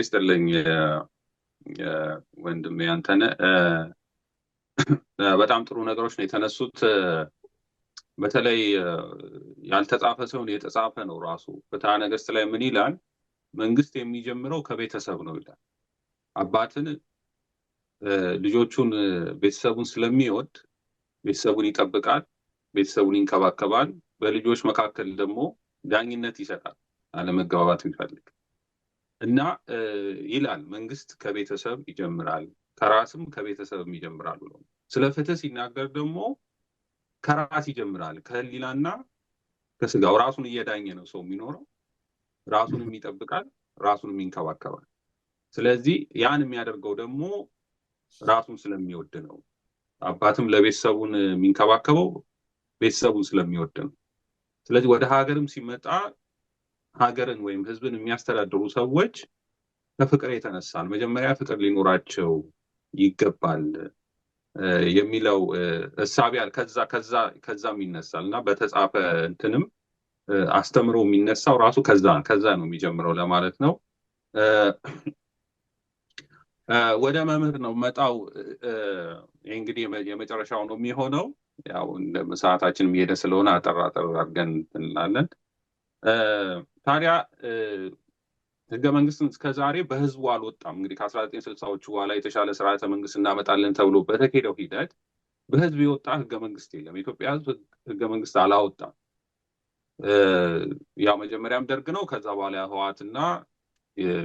ይስጥልኝ ወንድሜ አንተነህ። በጣም ጥሩ ነገሮች ነው የተነሱት። በተለይ ያልተጻፈ ሰውን የተጻፈ ነው ራሱ ፍትሐ ነገሥት ላይ ምን ይላል? መንግስት የሚጀምረው ከቤተሰብ ነው ይላል። አባትን ልጆቹን ቤተሰቡን ስለሚወድ ቤተሰቡን ይጠብቃል፣ ቤተሰቡን ይንከባከባል። በልጆች መካከል ደግሞ ዳኝነት ይሰጣል፣ አለመግባባት የሚፈልግ እና ይላል መንግስት ከቤተሰብ ይጀምራል፣ ከራስም ከቤተሰብም ይጀምራል ብሎ ስለ ፍትህ ሲናገር ደግሞ ከራስ ይጀምራል፣ ከህሊናና ከስጋው። ራሱን እየዳኘ ነው ሰው የሚኖረው፣ ራሱንም ይጠብቃል፣ ራሱንም ይንከባከባል። ስለዚህ ያን የሚያደርገው ደግሞ ራሱን ስለሚወድ ነው። አባትም ለቤተሰቡን የሚንከባከበው ቤተሰቡን ስለሚወድ ነው። ስለዚህ ወደ ሀገርም ሲመጣ ሀገርን ወይም ህዝብን የሚያስተዳድሩ ሰዎች ከፍቅር የተነሳ ነው። መጀመሪያ ፍቅር ሊኖራቸው ይገባል የሚለው እሳቢያል ከዛም ይነሳል እና በተጻፈ እንትንም አስተምሮ የሚነሳው ራሱ ከዛ ነው የሚጀምረው ለማለት ነው። ወደ መምህር ነው መጣው። እንግዲህ የመጨረሻው ነው የሚሆነው። ያው እንደ ሰዓታችን እየሄደ ስለሆነ አጠር አድርገን እንላለን። ታዲያ ህገ መንግስትን እስከዛሬ በህዝቡ አልወጣም። እንግዲህ ከ1960ዎቹ በኋላ የተሻለ ስርዓተ መንግስት እናመጣለን ተብሎ በተካሄደው ሂደት በህዝብ የወጣ ህገ መንግስት የለም። የኢትዮጵያ ህዝብ ህገ መንግስት አላወጣም። ያው መጀመሪያም ደርግ ነው፣ ከዛ በኋላ ህወሓትና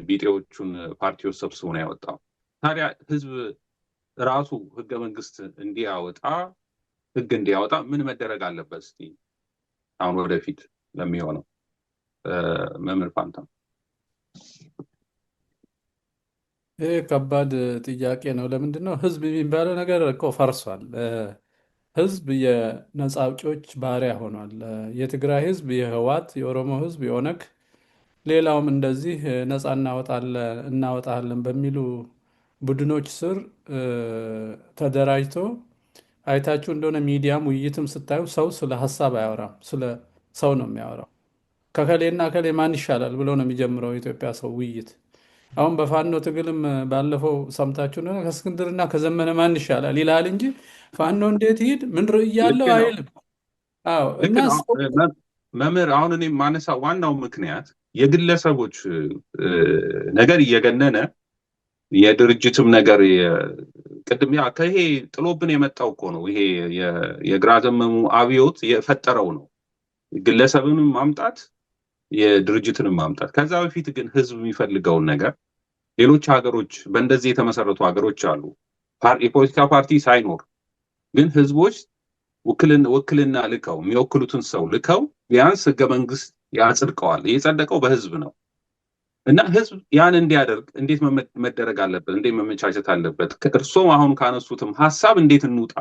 ቢጤዎቹን ፓርቲዎች ሰብስቦ ነው ያወጣው። ታዲያ ህዝብ ራሱ ህገ መንግስት ህግ እንዲያወጣ ምን መደረግ አለበት? እስቲ አሁን ወደፊት ለሚሆነው መምህር ፋንታ። ይህ ከባድ ጥያቄ ነው። ለምንድን ነው ህዝብ የሚባለው ነገር እኮ ፈርሷል። ህዝብ የነፃ አውጪዎች ባሪያ ሆኗል። የትግራይ ህዝብ የህወሓት፣ የኦሮሞ ህዝብ የኦነግ፣ ሌላውም እንደዚህ ነፃ እናወጣለን በሚሉ ቡድኖች ስር ተደራጅቶ አይታችሁ እንደሆነ ሚዲያም ውይይትም ስታዩ ሰው ስለ ሀሳብ አያወራም፣ ስለ ሰው ነው የሚያወራው። ከከሌና ከሌ ማን ይሻላል ብሎ ነው የሚጀምረው የኢትዮጵያ ሰው ውይይት። አሁን በፋኖ ትግልም ባለፈው ሰምታችሁ እንደሆነ ከእስክንድርና ከዘመነ ማን ይሻላል ይላል እንጂ ፋኖ እንዴት ይሂድ ምን ርዕይ ያለው አይልም። አዎ። እና መምህር አሁን እኔ ማነሳ ዋናው ምክንያት የግለሰቦች ነገር እየገነነ የድርጅትም ነገር ቅድም ከይሄ ጥሎብን የመጣው እኮ ነው። ይሄ የግራ ዘመሙ አብዮት የፈጠረው ነው፣ ግለሰብንም ማምጣት የድርጅትንም ማምጣት። ከዛ በፊት ግን ህዝብ የሚፈልገውን ነገር ሌሎች ሀገሮች በእንደዚህ የተመሰረቱ ሀገሮች አሉ፣ የፖለቲካ ፓርቲ ሳይኖር ግን ህዝቦች ውክልና ልከው የሚወክሉትን ሰው ልከው ቢያንስ ህገ መንግስት ያጽድቀዋል። የጸደቀው በህዝብ ነው እና ህዝብ ያን እንዲያደርግ እንዴት መደረግ አለበት? እንዴት መመቻቸት አለበት? እርሶም አሁን ካነሱትም ሀሳብ እንዴት እንውጣ፣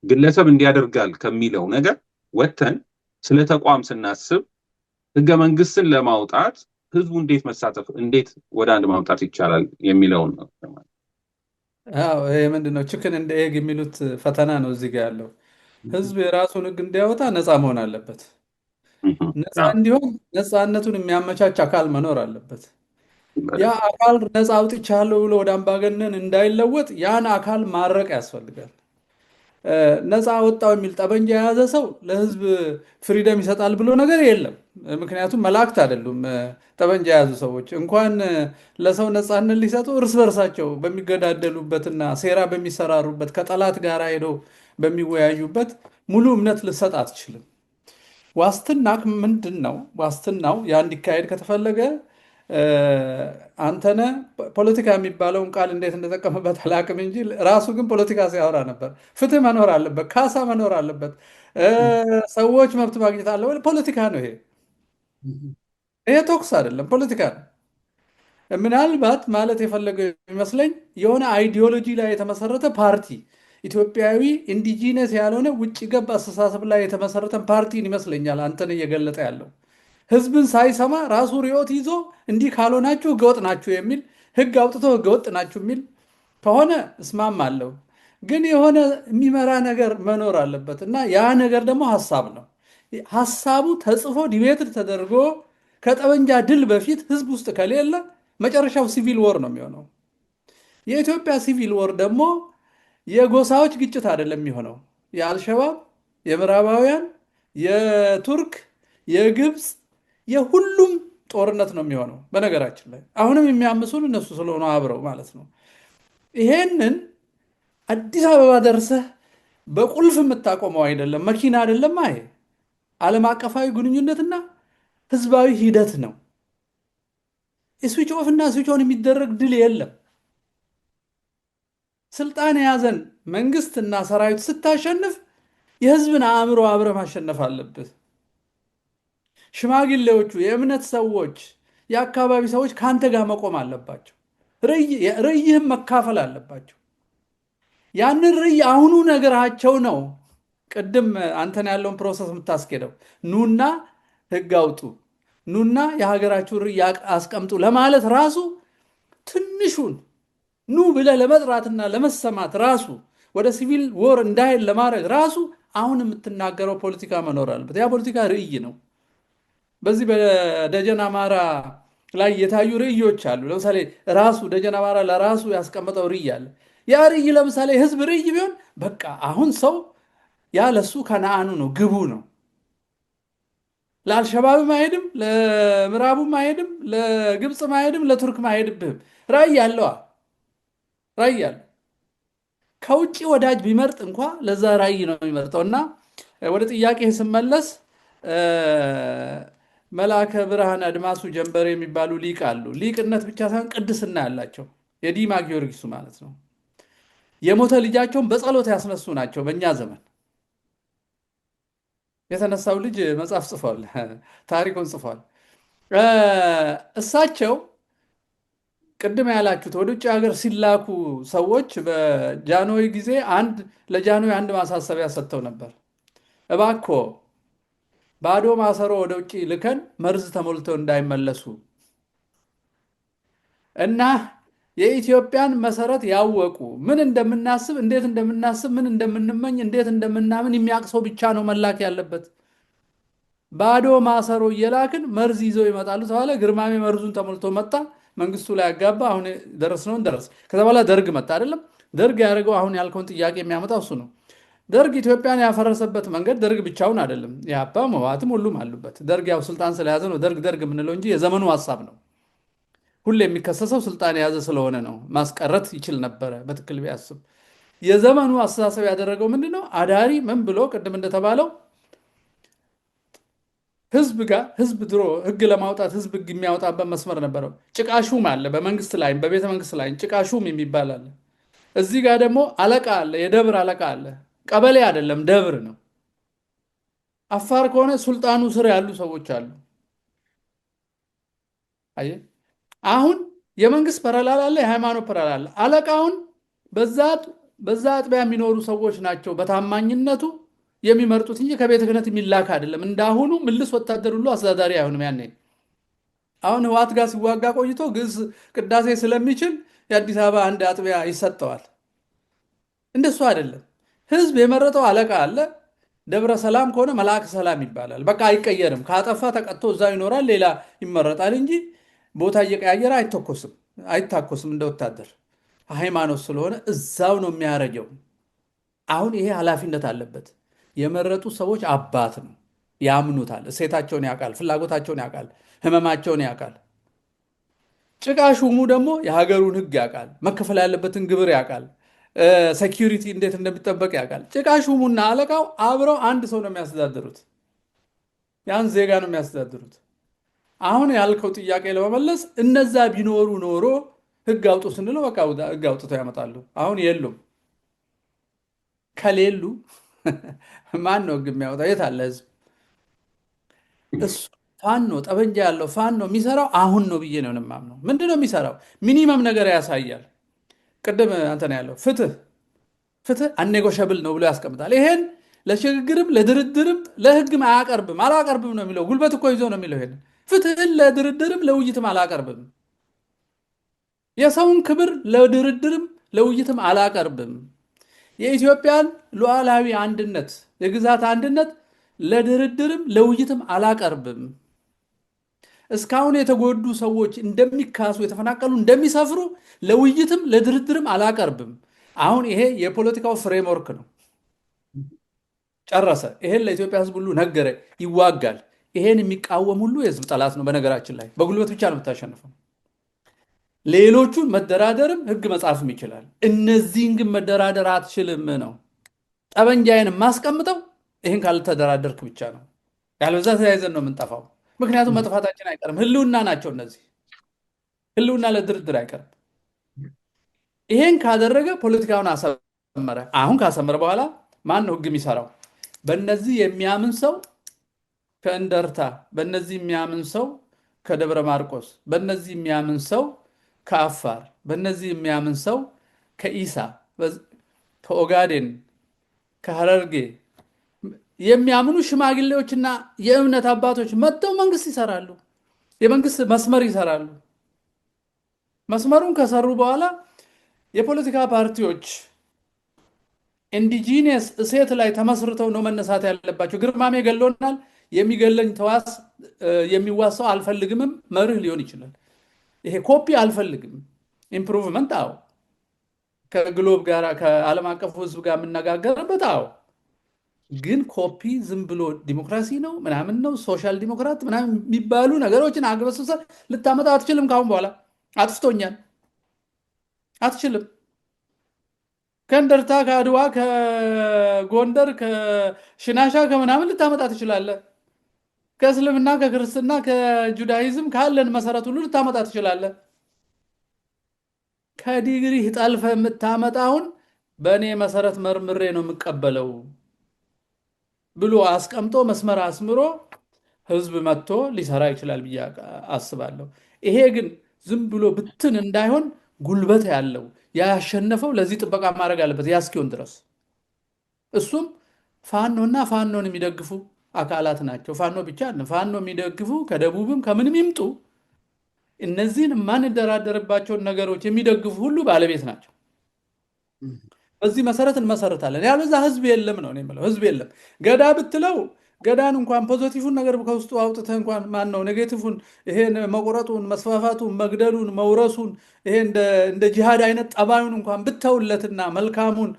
ግለሰብ እንዲያደርጋል ከሚለው ነገር ወጥተን ስለ ተቋም ስናስብ ህገ መንግስትን ለማውጣት ህዝቡ እንዴት መሳተፍ፣ እንዴት ወደ አንድ ማምጣት ይቻላል የሚለውን ነው። አዎ፣ ይሄ ምንድነው ችክን እንደ ኤግ የሚሉት ፈተና ነው እዚህ ጋር ያለው። ህዝብ የራሱን ህግ እንዲያወጣ ነፃ መሆን አለበት። ነፃ እንዲሆን ነፃነቱን የሚያመቻች አካል መኖር አለበት። ያ አካል ነፃ አውጥቻለሁ ብሎ ወደ አምባገነን እንዳይለወጥ ያን አካል ማረቅ ያስፈልጋል። ነፃ ወጣው የሚል ጠበንጃ የያዘ ሰው ለህዝብ ፍሪደም ይሰጣል ብሎ ነገር የለም። ምክንያቱም መላእክት አይደሉም። ጠበንጃ የያዙ ሰዎች እንኳን ለሰው ነፃነት ሊሰጡ እርስ በርሳቸው በሚገዳደሉበትና ሴራ በሚሰራሩበት ከጠላት ጋር ሄደው በሚወያዩበት ሙሉ እምነት ልሰጥ አትችልም። ዋስትና ምንድን ነው? ዋስትናው ያ እንዲካሄድ ከተፈለገ አንተነህ ፖለቲካ የሚባለውን ቃል እንዴት እንደጠቀመበት አላቅም እንጂ ራሱ ግን ፖለቲካ ሲያወራ ነበር። ፍትህ መኖር አለበት፣ ካሳ መኖር አለበት፣ ሰዎች መብት ማግኘት አለ። ፖለቲካ ነው ይሄ። ይሄ ቶክስ አይደለም፣ ፖለቲካ ነው። ምናልባት ማለት የፈለገው ይመስለኝ የሆነ አይዲዮሎጂ ላይ የተመሰረተ ፓርቲ፣ ኢትዮጵያዊ ኢንዲጂነስ ያልሆነ ውጭ ገብ አስተሳሰብ ላይ የተመሰረተ ፓርቲን ይመስለኛል አንተነህ እየገለጠ ያለው። ህዝብን ሳይሰማ ራሱ ርዕዮት ይዞ እንዲህ ካልሆናችሁ ህገወጥ ናችሁ የሚል ህግ አውጥቶ ህገወጥ ናችሁ የሚል ከሆነ እስማማለሁ። ግን የሆነ የሚመራ ነገር መኖር አለበት እና ያ ነገር ደግሞ ሀሳብ ነው። ሀሳቡ ተጽፎ ዲቤትድ ተደርጎ ከጠመንጃ ድል በፊት ህዝብ ውስጥ ከሌለ መጨረሻው ሲቪል ወር ነው የሚሆነው። የኢትዮጵያ ሲቪል ወር ደግሞ የጎሳዎች ግጭት አይደለም የሚሆነው። የአልሸባብ፣ የምዕራባውያን፣ የቱርክ፣ የግብፅ፣ የሁሉም ጦርነት ነው የሚሆነው። በነገራችን ላይ አሁንም የሚያምሱን እነሱ ስለሆኑ አብረው ማለት ነው። ይሄንን አዲስ አበባ ደርሰህ በቁልፍ የምታቆመው አይደለም፣ መኪና አይደለም። ይሄ ዓለም አቀፋዊ ግንኙነትና ህዝባዊ ሂደት ነው። ስዊች ኦፍ እና ስዊች ኦን የሚደረግ ድል የለም። ስልጣን የያዘን መንግስትና ሰራዊት ስታሸንፍ የህዝብን አእምሮ አብረ ማሸነፍ አለብህ። ሽማግሌዎቹ፣ የእምነት ሰዎች፣ የአካባቢ ሰዎች ከአንተ ጋር መቆም አለባቸው። ርዕይህም መካፈል አለባቸው። ያንን ርዕይ አሁኑ ነገራቸው ነው። ቅድም አንተን ያለውን ፕሮሰስ የምታስኬደው ኑና ህግ አውጡ፣ ኑና የሀገራችሁን ርዕይ አስቀምጡ ለማለት ራሱ ትንሹን ኑ ብለህ ለመጥራትና ለመሰማት ራሱ ወደ ሲቪል ወር እንዳይል ለማድረግ ራሱ አሁን የምትናገረው ፖለቲካ መኖር አለበት። ያ ፖለቲካ ርዕይ ነው። በዚህ በደጀን አማራ ላይ የታዩ ርዕዮች አሉ። ለምሳሌ ራሱ ደጀን አማራ ለራሱ ያስቀመጠው ርዕይ አለ። ያ ርዕይ ለምሳሌ ህዝብ ርዕይ ቢሆን በቃ አሁን ሰው ያ ለሱ ከነአኑ ነው፣ ግቡ ነው። ለአልሸባብም አይሄድም፣ ለምዕራቡም አይሄድም፣ ለግብፅም አይሄድም፣ ለቱርክም አይሄድብህም። ራዕይ አለዋ፣ ራዕይ አለ። ከውጭ ወዳጅ ቢመርጥ እንኳ ለዛ ራዕይ ነው የሚመርጠው። እና ወደ ጥያቄ ስመለስ መልአከ ብርሃን አድማሱ ጀንበሬ የሚባሉ ሊቅ አሉ። ሊቅነት ብቻ ሳይሆን ቅድስና ያላቸው የዲማ ጊዮርጊሱ ማለት ነው። የሞተ ልጃቸውን በጸሎት ያስነሱ ናቸው። በእኛ ዘመን የተነሳው ልጅ መጽሐፍ ጽፏል፣ ታሪኩን ጽፏል። እሳቸው ቅድም ያላችሁት ወደ ውጭ ሀገር ሲላኩ ሰዎች በጃንሆይ ጊዜ ለጃንሆይ አንድ ማሳሰቢያ ሰጥተው ነበር። እባክዎ ባዶ ማሰሮ ወደ ውጭ ልከን መርዝ ተሞልተው እንዳይመለሱ እና የኢትዮጵያን መሰረት ያወቁ ምን እንደምናስብ፣ እንዴት እንደምናስብ፣ ምን እንደምንመኝ፣ እንዴት እንደምናምን የሚያውቅ ሰው ብቻ ነው መላክ ያለበት። ባዶ ማሰሮ እየላክን መርዝ ይዘው ይመጣሉ ተባለ። ግርማሜ መርዙን ተሞልቶ መጣ። መንግስቱ ላይ ያጋባ። አሁን ደረስነውን ደረስ። ከዛ በኋላ ደርግ መጣ አይደለም። ደርግ ያደረገው አሁን ያልከውን ጥያቄ የሚያመጣው እሱ ነው። ደርግ ኢትዮጵያን ያፈረሰበት መንገድ ደርግ ብቻውን አይደለም። የአፓም ህወሓትም ሁሉም አሉበት። ደርግ ያው ስልጣን ስለያዘ ነው ደርግ የምንለው እንጂ የዘመኑ ሀሳብ ነው። ሁሌ የሚከሰሰው ስልጣን የያዘ ስለሆነ ነው። ማስቀረት ይችል ነበረ በትክክል ቢያስብ። የዘመኑ አስተሳሰብ ያደረገው ምንድነው? አዳሪ ምን ብሎ ቅድም እንደተባለው ህዝብ ድሮ ህግ ለማውጣት ህዝብ ህግ የሚያወጣበት መስመር ነበረው። ጭቃሹም አለ፣ በመንግስት ላይ በቤተ መንግስት ላይ ጭቃሹም የሚባል አለ። እዚህ ጋር ደግሞ አለቃ አለ፣ የደብር አለቃ አለ። ቀበሌ አይደለም ደብር ነው። አፋር ከሆነ ሱልጣኑ ስር ያሉ ሰዎች አሉ። አየህ፣ አሁን የመንግስት ፐረላል አለ፣ የሃይማኖት ፐረላል አለ። አለቃውን በዛ አጥቢያ የሚኖሩ ሰዎች ናቸው በታማኝነቱ የሚመርጡት እንጂ ከቤተ ክህነት የሚላክ አይደለም። እንዳሁኑ ምልስ ወታደር ሁሉ አስተዳዳሪ አይሆንም። ያኔ አሁን ህወሓት ጋር ሲዋጋ ቆይቶ ግዕዝ ቅዳሴ ስለሚችል የአዲስ አበባ አንድ አጥቢያ ይሰጠዋል። እንደሱ አይደለም። ህዝብ የመረጠው አለቃ አለ። ደብረ ሰላም ከሆነ መልአከ ሰላም ይባላል። በቃ አይቀየርም። ካጠፋ ተቀጥቶ እዛው ይኖራል፣ ሌላ ይመረጣል እንጂ ቦታ እየቀያየረ አይታኮስም እንደ ወታደር። ሃይማኖት ስለሆነ እዛው ነው የሚያረጀው። አሁን ይሄ ኃላፊነት አለበት። የመረጡ ሰዎች አባት ነው፣ ያምኑታል። እሴታቸውን ያውቃል፣ ፍላጎታቸውን ያውቃል፣ ህመማቸውን ያውቃል። ጭቃ ሹሙ ደግሞ የሀገሩን ህግ ያውቃል፣ መከፈል ያለበትን ግብር ያውቃል፣ ሴኪሪቲ እንዴት እንደሚጠበቅ ያውቃል። ጭቃ ሹሙና አለቃው አብረው አንድ ሰው ነው የሚያስተዳድሩት፣ ያን ዜጋ ነው የሚያስተዳድሩት። አሁን ያልከው ጥያቄ ለመመለስ እነዛ ቢኖሩ ኖሮ ህግ አውጡ ስንለው በቃ ህግ አውጥተው ያመጣሉ። አሁን የሉም። ከሌሉ ማን ነው ህግ የሚያወጣው? የት አለ ህዝብ? እሱ ፋኖ ጠበንጃ ያለው ፋኖ የሚሰራው አሁን ነው ብዬ ነው የማምነው። ምንድን ነው የሚሰራው? ሚኒመም ነገር ያሳያል። ቅድም አንተን ያለው ፍትህ አኔጎሸብል ነው ብሎ ያስቀምጣል። ይሄን ለሽግግርም ለድርድርም ለህግም አላቀርብም ነው የሚለው። ጉልበት እኮ ይዞ ነው የሚለው። ይሄን ፍትህን ለድርድርም ለውይይትም አላቀርብም፣ የሰውን ክብር ለድርድርም ለውይይትም አላቀርብም፣ የኢትዮጵያን ሉዓላዊ አንድነት የግዛት አንድነት ለድርድርም ለውይይትም አላቀርብም። እስካሁን የተጎዱ ሰዎች እንደሚካሱ የተፈናቀሉ እንደሚሰፍሩ ለውይይትም ለድርድርም አላቀርብም። አሁን ይሄ የፖለቲካው ፍሬምወርክ ነው። ጨረሰ። ይሄን ለኢትዮጵያ ሕዝብ ሁሉ ነገረ። ይዋጋል። ይሄን የሚቃወም ሁሉ የሕዝብ ጠላት ነው። በነገራችን ላይ በጉልበት ብቻ ነው የምታሸንፈው። ሌሎቹን መደራደርም ሕግ መጻፍም ይችላል። እነዚህን ግን መደራደር አትችልም ነው። ጠበንጃዬን የማስቀምጠው ይህን ካልተደራደርክ ብቻ ነው። ያለበዛ ተያይዘን ነው የምንጠፋው። ምክንያቱም መጥፋታችን አይቀርም። ህልውና ናቸው እነዚህ። ህልውና ለድርድር አይቀርም። ይሄን ካደረገ ፖለቲካውን አሰመረ። አሁን ካሰመረ በኋላ ማን ነው ህግ የሚሰራው? በእነዚህ የሚያምን ሰው ከእንደርታ፣ በእነዚህ የሚያምን ሰው ከደብረ ማርቆስ፣ በእነዚህ የሚያምን ሰው ከአፋር፣ በእነዚህ የሚያምን ሰው ከኢሳ፣ ከኦጋዴን፣ ከሀረርጌ የሚያምኑ ሽማግሌዎችና የእምነት አባቶች መጥተው መንግስት ይሰራሉ። የመንግስት መስመር ይሰራሉ። መስመሩን ከሰሩ በኋላ የፖለቲካ ፓርቲዎች ኢንዲጂነስ እሴት ላይ ተመስርተው ነው መነሳት ያለባቸው። ግርማሜ ገሎናል፣ የሚገለኝ ተዋስ የሚዋሰው አልፈልግምም መርህ ሊሆን ይችላል። ይሄ ኮፒ አልፈልግም። ኢምፕሩቭመንት አዎ፣ ከግሎብ ጋር ከዓለም አቀፉ ህዝብ ጋር የምነጋገርበት አዎ። ግን ኮፒ ዝም ብሎ ዲሞክራሲ ነው ምናምን ነው ሶሻል ዲሞክራት ምናምን የሚባሉ ነገሮችን አግበስብሰ ልታመጣ አትችልም። ካሁን በኋላ አጥፍቶኛል፣ አትችልም። ከእንደርታ፣ ከአድዋ፣ ከጎንደር፣ ከሽናሻ ከምናምን ልታመጣ ትችላለህ። ከእስልምና፣ ከክርስትና፣ ከጁዳይዝም ካለን መሰረት ሁሉ ልታመጣ ትችላለህ። ከዲግሪ ጠልፈ የምታመጣውን በእኔ መሰረት መርምሬ ነው የምቀበለው ብሎ አስቀምጦ መስመር አስምሮ ህዝብ መጥቶ ሊሰራ ይችላል ብዬ አስባለሁ። ይሄ ግን ዝም ብሎ ብትን እንዳይሆን ጉልበት ያለው ያሸነፈው ለዚህ ጥበቃ ማድረግ አለበት ያስኪውን ድረስ። እሱም ፋኖና ፋኖን የሚደግፉ አካላት ናቸው። ፋኖ ብቻ ፋኖ የሚደግፉ ከደቡብም ከምንም ይምጡ እነዚህን የማንደራደርባቸውን ነገሮች የሚደግፉ ሁሉ ባለቤት ናቸው። በዚህ መሰረት እንመሰርታለን። ያለዛ ህዝብ የለም ነው የምለው። ህዝብ የለም። ገዳ ብትለው ገዳን እንኳን ፖዚቲቭን ነገር ከውስጡ አውጥተህ እንኳን ማን ነው ኔጌቲቭን ይሄን መቆረጡን፣ መስፋፋቱን፣ መግደሉን፣ መውረሱን ይሄ እንደ ጂሃድ አይነት ጠባዩን እንኳን ብተውለትና መልካሙን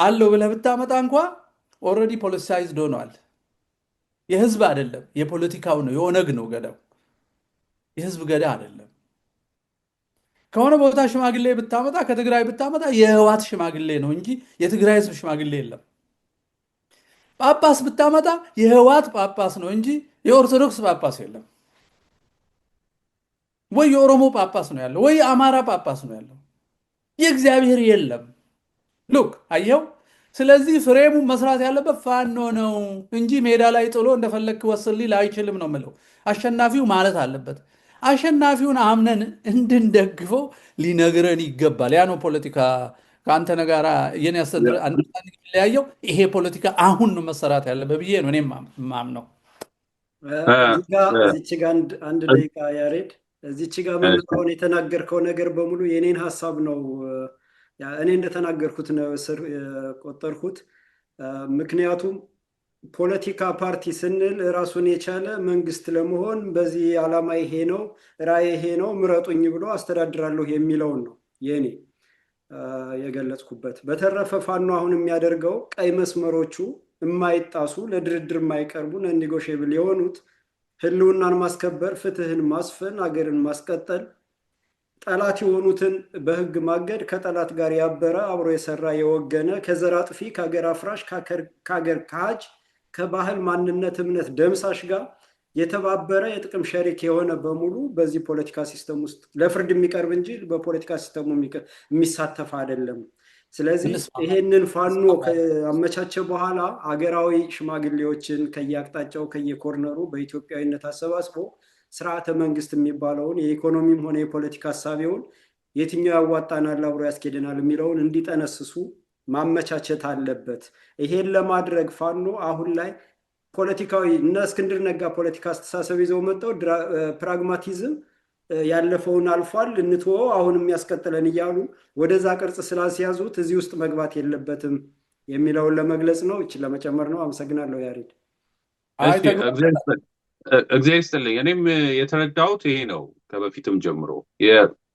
አለው ብለህ ብታመጣ እንኳ ኦልሬዲ ፖለቲሳይዝድ ሆኗል። የህዝብ አይደለም፣ የፖለቲካው ነው፣ የኦነግ ነው ገዳው። የህዝብ ገዳ አይደለም። ከሆነ ቦታ ሽማግሌ ብታመጣ ከትግራይ ብታመጣ የህዋት ሽማግሌ ነው እንጂ የትግራይ ህዝብ ሽማግሌ የለም። ጳጳስ ብታመጣ የህዋት ጳጳስ ነው እንጂ የኦርቶዶክስ ጳጳስ የለም። ወይ የኦሮሞ ጳጳስ ነው ያለው፣ ወይ የአማራ ጳጳስ ነው ያለው። የእግዚአብሔር የለም። ሉክ አየው። ስለዚህ ፍሬሙ መስራት ያለበት ፋኖ ነው እንጂ ሜዳ ላይ ጥሎ እንደፈለግክ ወስል ሊል አይችልም ነው የምለው። አሸናፊው ማለት አለበት። አሸናፊውን አምነን እንድንደግፈው ሊነግረን ይገባል። ያ ነው ፖለቲካ። ከአንተ ጋር የኔ አንደርስታንዲንግ የሚለያየው ይሄ ፖለቲካ አሁን ነው መሰራት ያለበት ብዬ ነው እኔ ማምነው። እዚች ጋ አንድ ደቂቃ ያሬድ፣ እዚች ጋ መምጣውን የተናገርከው ነገር በሙሉ የኔን ሀሳብ ነው። እኔ እንደተናገርኩት ነው ቆጠርኩት። ምክንያቱም ፖለቲካ ፓርቲ ስንል ራሱን የቻለ መንግስት ለመሆን በዚህ ዓላማ ይሄ ነው ራዕይ ይሄ ነው ምረጡኝ ብሎ አስተዳድራለሁ የሚለውን ነው የኔ የገለጽኩበት። በተረፈ ፋኖ አሁን የሚያደርገው ቀይ መስመሮቹ የማይጣሱ ለድርድር የማይቀርቡ ነኒጎሽብል የሆኑት ህልውናን ማስከበር፣ ፍትህን ማስፈን፣ አገርን ማስቀጠል፣ ጠላት የሆኑትን በህግ ማገድ፣ ከጠላት ጋር ያበረ አብሮ የሰራ የወገነ፣ ከዘር አጥፊ፣ ከሀገር አፍራሽ፣ ከሀገር ካሃጅ፣ ከባህል ማንነት እምነት ደምሳሽ ጋር የተባበረ የጥቅም ሸሪክ የሆነ በሙሉ በዚህ ፖለቲካ ሲስተም ውስጥ ለፍርድ የሚቀርብ እንጂ በፖለቲካ ሲስተሙ የሚሳተፍ አይደለም። ስለዚህ ይሄንን ፋኖ ከአመቻቸ በኋላ አገራዊ ሽማግሌዎችን ከየአቅጣጫው ከየኮርነሩ በኢትዮጵያዊነት አሰባስቦ ስርዓተ መንግስት የሚባለውን የኢኮኖሚም ሆነ የፖለቲካ ሀሳቢውን የትኛው ያዋጣናል አብሮ ያስኬደናል የሚለውን እንዲጠነስሱ ማመቻቸት አለበት። ይሄን ለማድረግ ፋኖ አሁን ላይ ፖለቲካዊ እና እስክንድር ነጋ ፖለቲካ አስተሳሰብ ይዘው መጥተው ፕራግማቲዝም ያለፈውን አልፏል እንትወው አሁን የሚያስቀጥለን እያሉ ወደዛ ቅርጽ ስላስያዙት እዚህ ውስጥ መግባት የለበትም የሚለውን ለመግለጽ ነው። እቺ ለመጨመር ነው። አመሰግናለሁ ያሬድ። እግዚአብሔር ይስጥልኝ። እኔም የተረዳሁት ይሄ ነው። ከበፊትም ጀምሮ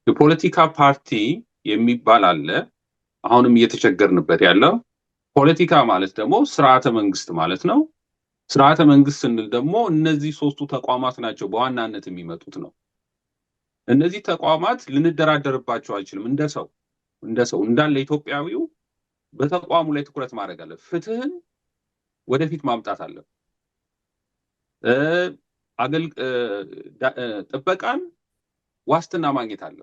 የፖለቲካ ፓርቲ የሚባል አለ። አሁንም እየተቸገርንበት ያለው ፖለቲካ ማለት ደግሞ ስርዓተ መንግስት ማለት ነው። ስርዓተ መንግስት ስንል ደግሞ እነዚህ ሶስቱ ተቋማት ናቸው በዋናነት የሚመጡት ነው። እነዚህ ተቋማት ልንደራደርባቸው አንችልም። እንደ ሰው እንዳለ ኢትዮጵያዊው በተቋሙ ላይ ትኩረት ማድረግ አለ። ፍትህን ወደፊት ማምጣት አለ። ጥበቃን ዋስትና ማግኘት አለ።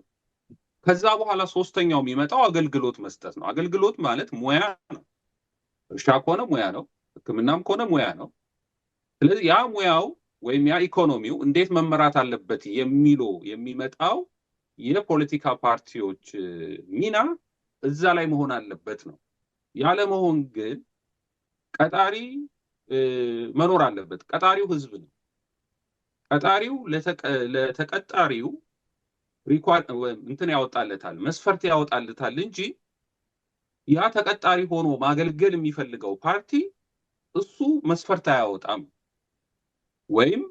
ከዛ በኋላ ሶስተኛው የሚመጣው አገልግሎት መስጠት ነው። አገልግሎት ማለት ሙያ ነው። እርሻ ከሆነ ሙያ ነው፣ ሕክምናም ከሆነ ሙያ ነው። ስለዚህ ያ ሙያው ወይም ያ ኢኮኖሚው እንዴት መመራት አለበት የሚመጣው የፖለቲካ ፓርቲዎች ሚና እዛ ላይ መሆን አለበት ነው። ያለመሆን ግን ቀጣሪ መኖር አለበት። ቀጣሪው ህዝብ ነው። ቀጣሪው ለተቀጣሪው እንትን ያወጣለታል፣ መስፈርት ያወጣለታል እንጂ ያ ተቀጣሪ ሆኖ ማገልገል የሚፈልገው ፓርቲ እሱ መስፈርት አያወጣም። ወይም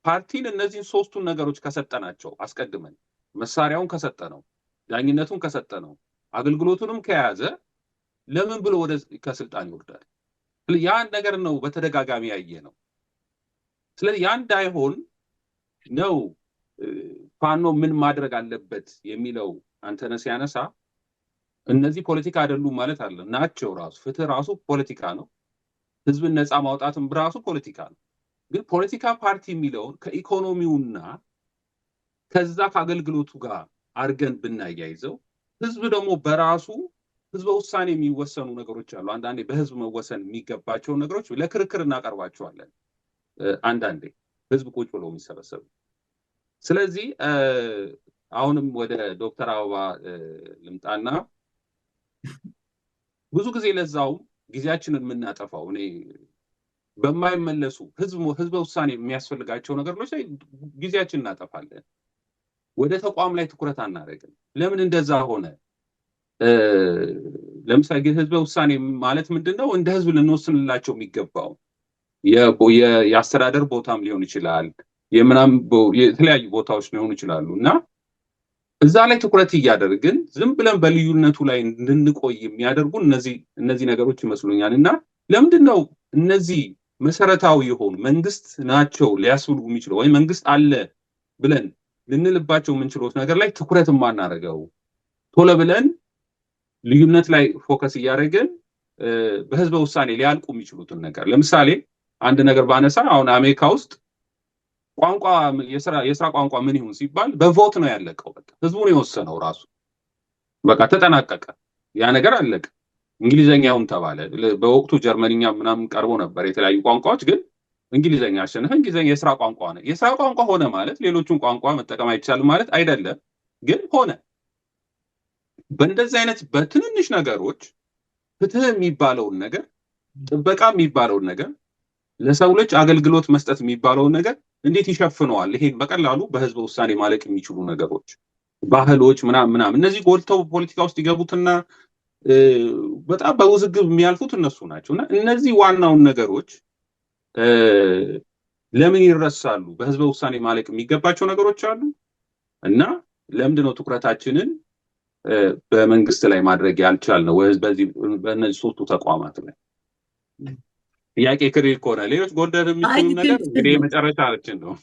ፓርቲን እነዚህን ሶስቱን ነገሮች ከሰጠናቸው አስቀድመን መሳሪያውን ከሰጠነው፣ ዳኝነቱን ከሰጠነው፣ አገልግሎቱንም ከያዘ ለምን ብሎ ከስልጣን ይወርዳል? ያን ነገር ነው በተደጋጋሚ ያየ ነው። ስለዚህ ያ እንዳይሆን ነው ፋኖ ምን ማድረግ አለበት የሚለው አንተነህ ሲያነሳ እነዚህ ፖለቲካ አይደሉም ማለት አለ ናቸው። ራሱ ፍትህ ራሱ ፖለቲካ ነው። ህዝብን ነፃ ማውጣትም ራሱ ፖለቲካ ነው። ግን ፖለቲካ ፓርቲ የሚለውን ከኢኮኖሚውና ከዛ ከአገልግሎቱ ጋር አድርገን ብናያይዘው ህዝብ ደግሞ በራሱ ህዝበ ውሳኔ የሚወሰኑ ነገሮች አሉ። አንዳንዴ በህዝብ መወሰን የሚገባቸውን ነገሮች ለክርክር እናቀርባቸዋለን። አንዳንዴ ህዝብ ቁጭ ብሎ የሚሰበሰቡ። ስለዚህ አሁንም ወደ ዶክተር አበባ ልምጣና ብዙ ጊዜ ለዛው ጊዜያችንን የምናጠፋው እኔ በማይመለሱ ህዝበ ውሳኔ የሚያስፈልጋቸው ነገሮች ላይ ጊዜያችንን እናጠፋለን። ወደ ተቋም ላይ ትኩረት አናደርግም። ለምን እንደዛ ሆነ? ለምሳሌ ህዝበ ውሳኔ ማለት ምንድነው? እንደ ህዝብ ልንወስንላቸው የሚገባው የአስተዳደር ቦታም ሊሆን ይችላል፣ የተለያዩ ቦታዎች ሊሆኑ ይችላሉ እና እዛ ላይ ትኩረት እያደረግን ዝም ብለን በልዩነቱ ላይ እንድንቆይ የሚያደርጉ እነዚህ ነገሮች ይመስሉኛል። እና ለምንድን ነው እነዚህ መሰረታዊ የሆኑ መንግስት ናቸው ሊያስብሉ የሚችለው ወይም መንግስት አለ ብለን ልንልባቸው የምንችለው ነገር ላይ ትኩረት የማናደርገው? ቶሎ ብለን ልዩነት ላይ ፎከስ እያደረግን በህዝበ ውሳኔ ሊያልቁ የሚችሉትን ነገር ለምሳሌ አንድ ነገር ባነሳ አሁን አሜሪካ ውስጥ ቋንቋ የስራ ቋንቋ ምን ይሁን ሲባል በቮት ነው ያለቀው። በቃ ህዝቡ ነው የወሰነው ራሱ። በቃ ተጠናቀቀ፣ ያ ነገር አለቀ። እንግሊዘኛውን ተባለ። በወቅቱ ጀርመንኛ ምናምን ቀርቦ ነበር የተለያዩ ቋንቋዎች፣ ግን እንግሊዘኛ አሸነፈ። እንግሊዘኛ የስራ ቋንቋ ሆነ። የስራ ቋንቋ ሆነ ማለት ሌሎቹን ቋንቋ መጠቀም አይቻልም ማለት አይደለም፣ ግን ሆነ። በእንደዚህ አይነት በትንንሽ ነገሮች ፍትህ የሚባለውን ነገር፣ ጥበቃ የሚባለውን ነገር፣ ለሰው ልጅ አገልግሎት መስጠት የሚባለውን ነገር እንዴት ይሸፍነዋል? ይሄን በቀላሉ በህዝበ ውሳኔ ማለቅ የሚችሉ ነገሮች፣ ባህሎች ምናምን እነዚህ ጎልተው ፖለቲካ ውስጥ ይገቡትና በጣም በውዝግብ የሚያልፉት እነሱ ናቸው። እና እነዚህ ዋናውን ነገሮች ለምን ይረሳሉ? በህዝበ ውሳኔ ማለቅ የሚገባቸው ነገሮች አሉ እና ለምንድን ነው ትኩረታችንን በመንግስት ላይ ማድረግ ያልቻልነው? በእነዚህ ሶስቱ ተቋማት ላይ ጥያቄ ክሪ ከሆነ ሌሎች ጎልደን የሚችሉ ነገር እንግዲህ የመጨረሻችን ነው።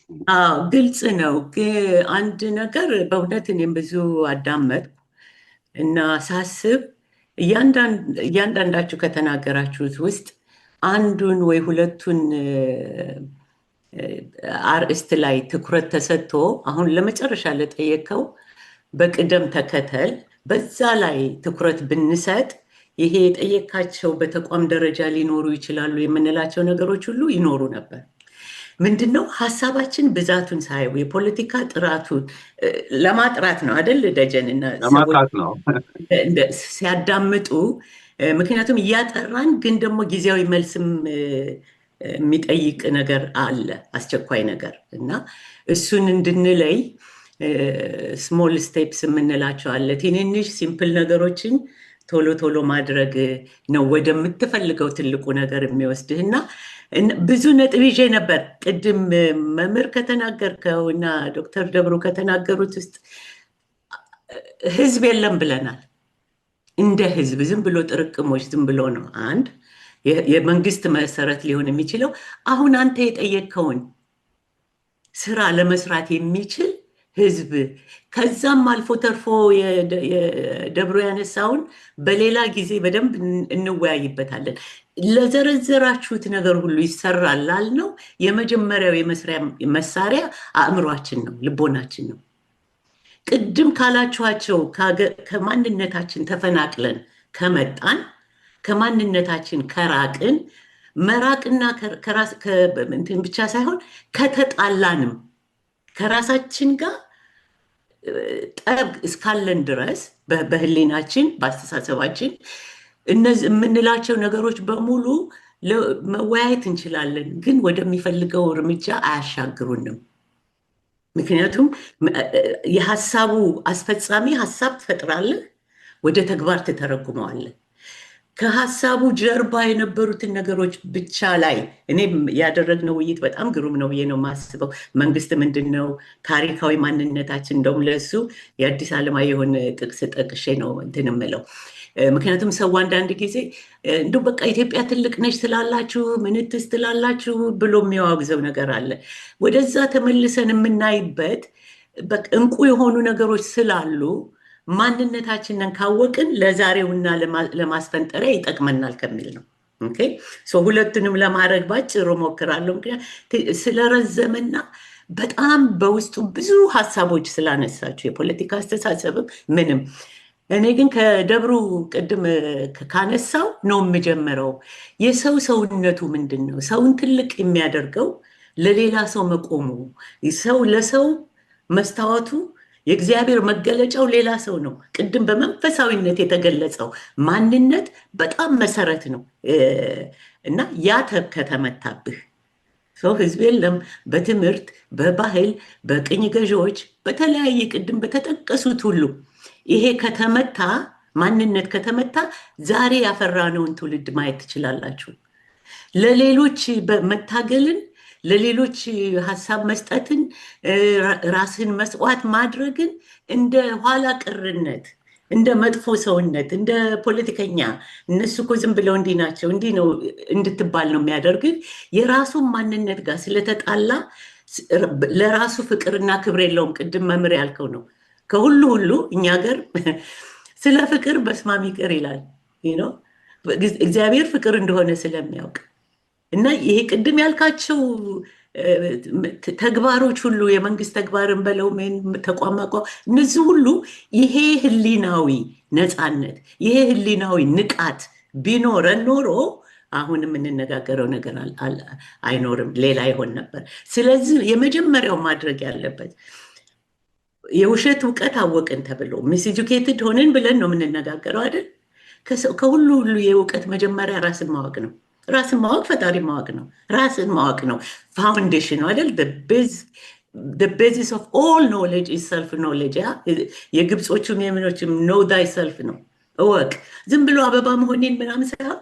ግልጽ ነው። አንድ ነገር በእውነት እኔም ብዙ አዳመጥኩ እና ሳስብ እያንዳንዳችሁ ከተናገራችሁት ውስጥ አንዱን ወይ ሁለቱን አርእስት ላይ ትኩረት ተሰጥቶ አሁን ለመጨረሻ ለጠየቀው በቅደም ተከተል በዛ ላይ ትኩረት ብንሰጥ ይሄ የጠየካቸው በተቋም ደረጃ ሊኖሩ ይችላሉ የምንላቸው ነገሮች ሁሉ ይኖሩ ነበር። ምንድነው ሀሳባችን ብዛቱን ሳይው የፖለቲካ ጥራቱን ለማጥራት ነው አይደል? ደጀንና ለማጥራት ነው ሲያዳምጡ። ምክንያቱም እያጠራን ግን ደግሞ ጊዜያዊ መልስም የሚጠይቅ ነገር አለ፣ አስቸኳይ ነገር እና እሱን እንድንለይ ስሞል ስቴፕስ የምንላቸው አለ። ትንንሽ ሲምፕል ነገሮችን ቶሎ ቶሎ ማድረግ ነው ወደምትፈልገው ትልቁ ነገር የሚወስድህና ብዙ ነጥብ ይዤ ነበር። ቅድም መምህር ከተናገርከው እና ዶክተር ደብሩ ከተናገሩት ውስጥ ህዝብ የለም ብለናል። እንደ ህዝብ ዝም ብሎ ጥርቅሞች ዝም ብሎ ነው አንድ የመንግስት መሰረት ሊሆን የሚችለው። አሁን አንተ የጠየቅከውን ስራ ለመስራት የሚችል ህዝብ፣ ከዛም አልፎ ተርፎ የደብሮ ያነሳውን በሌላ ጊዜ በደንብ እንወያይበታለን። ለዘረዘራችሁት ነገር ሁሉ ይሰራል ላልነው የመጀመሪያው የመስሪያ መሳሪያ አእምሯችን ነው፣ ልቦናችን ነው። ቅድም ካላችኋቸው ከማንነታችን ተፈናቅለን ከመጣን ከማንነታችን ከራቅን መራቅና እንትን ብቻ ሳይሆን ከተጣላንም ከራሳችን ጋር ጠብ እስካለን ድረስ በህሊናችን በአስተሳሰባችን እነዚህ የምንላቸው ነገሮች በሙሉ መወያየት እንችላለን፣ ግን ወደሚፈልገው እርምጃ አያሻግሩንም። ምክንያቱም የሀሳቡ አስፈጻሚ ሀሳብ ትፈጥራለህ፣ ወደ ተግባር ትተረጉመዋለህ። ከሀሳቡ ጀርባ የነበሩትን ነገሮች ብቻ ላይ እኔም ያደረግነው ውይይት በጣም ግሩም ነው ብዬ ነው የማስበው። መንግስት ምንድን ነው ታሪካዊ ማንነታችን፣ እንደውም ለሱ የአዲስ አለማየሁን ጥቅስ ጠቅሼ ነው እንትን የምለው። ምክንያቱም ሰው አንዳንድ ጊዜ እንደው በቃ ኢትዮጵያ ትልቅ ነች ትላላችሁ፣ ምንትስ ትላላችሁ ብሎ የሚያወግዘው ነገር አለ። ወደዛ ተመልሰን የምናይበት እንቁ የሆኑ ነገሮች ስላሉ ማንነታችንን ካወቅን ለዛሬውና ለማስፈንጠሪያ ይጠቅመናል ከሚል ነው። ሁለቱንም ለማድረግ ባጭሩ ሞክራለሁ። ምክንያት ስለረዘመና በጣም በውስጡ ብዙ ሀሳቦች ስላነሳችሁ የፖለቲካ አስተሳሰብም ምንም። እኔ ግን ከደብሩ ቅድም ካነሳው ነው የምጀምረው። የሰው ሰውነቱ ምንድን ነው? ሰውን ትልቅ የሚያደርገው ለሌላ ሰው መቆሙ፣ ሰው ለሰው መስታወቱ የእግዚአብሔር መገለጫው ሌላ ሰው ነው። ቅድም በመንፈሳዊነት የተገለጸው ማንነት በጣም መሰረት ነው እና ያ ከተመታብህ ሰው ህዝብ የለም። በትምህርት በባህል በቅኝ ገዢዎች በተለያየ ቅድም በተጠቀሱት ሁሉ ይሄ ከተመታ ማንነት ከተመታ ዛሬ ያፈራነውን ትውልድ ማየት ትችላላችሁ። ለሌሎች መታገልን፣ ለሌሎች ሀሳብ መስጠትን፣ ራስን መስዋዕት ማድረግን እንደ ኋላ ቀርነት፣ እንደ መጥፎ ሰውነት፣ እንደ ፖለቲከኛ እነሱ እኮ ዝም ብለው እንዲህ ናቸው እንዲህ ነው እንድትባል ነው የሚያደርግን። የራሱን ማንነት ጋር ስለተጣላ ለራሱ ፍቅርና ክብር የለውም። ቅድም መምህር ያልከው ነው። ከሁሉ ሁሉ እኛ ገር ስለ ፍቅር በስማም ይቅር ይላል። እግዚአብሔር ፍቅር እንደሆነ ስለሚያውቅ እና ይሄ ቅድም ያልካቸው ተግባሮች ሁሉ የመንግስት ተግባርን በለው ተቋማቋ እነዚህ ሁሉ ይሄ ህሊናዊ ነፃነት ይሄ ህሊናዊ ንቃት ቢኖረን ኖሮ አሁን የምንነጋገረው ነገር አይኖርም፣ ሌላ ይሆን ነበር። ስለዚህ የመጀመሪያው ማድረግ ያለበት የውሸት እውቀት አወቅን ተብሎ ሚስ ኤጁኬትድ ሆነን ብለን ነው የምንነጋገረው አይደል? ከሁሉ ሁሉ የእውቀት መጀመሪያ ራስን ማወቅ ነው። ራስን ማወቅ ፈጣሪ ማወቅ ነው። ራስን ማወቅ ነው ፋውንዴሽን አይደል? the basis of all knowledge is self knowledge። የግብጾቹም የምኖችም know thyself ነው፣ እወቅ። ዝም ብሎ አበባ መሆኔን ምናምን ሳይሆን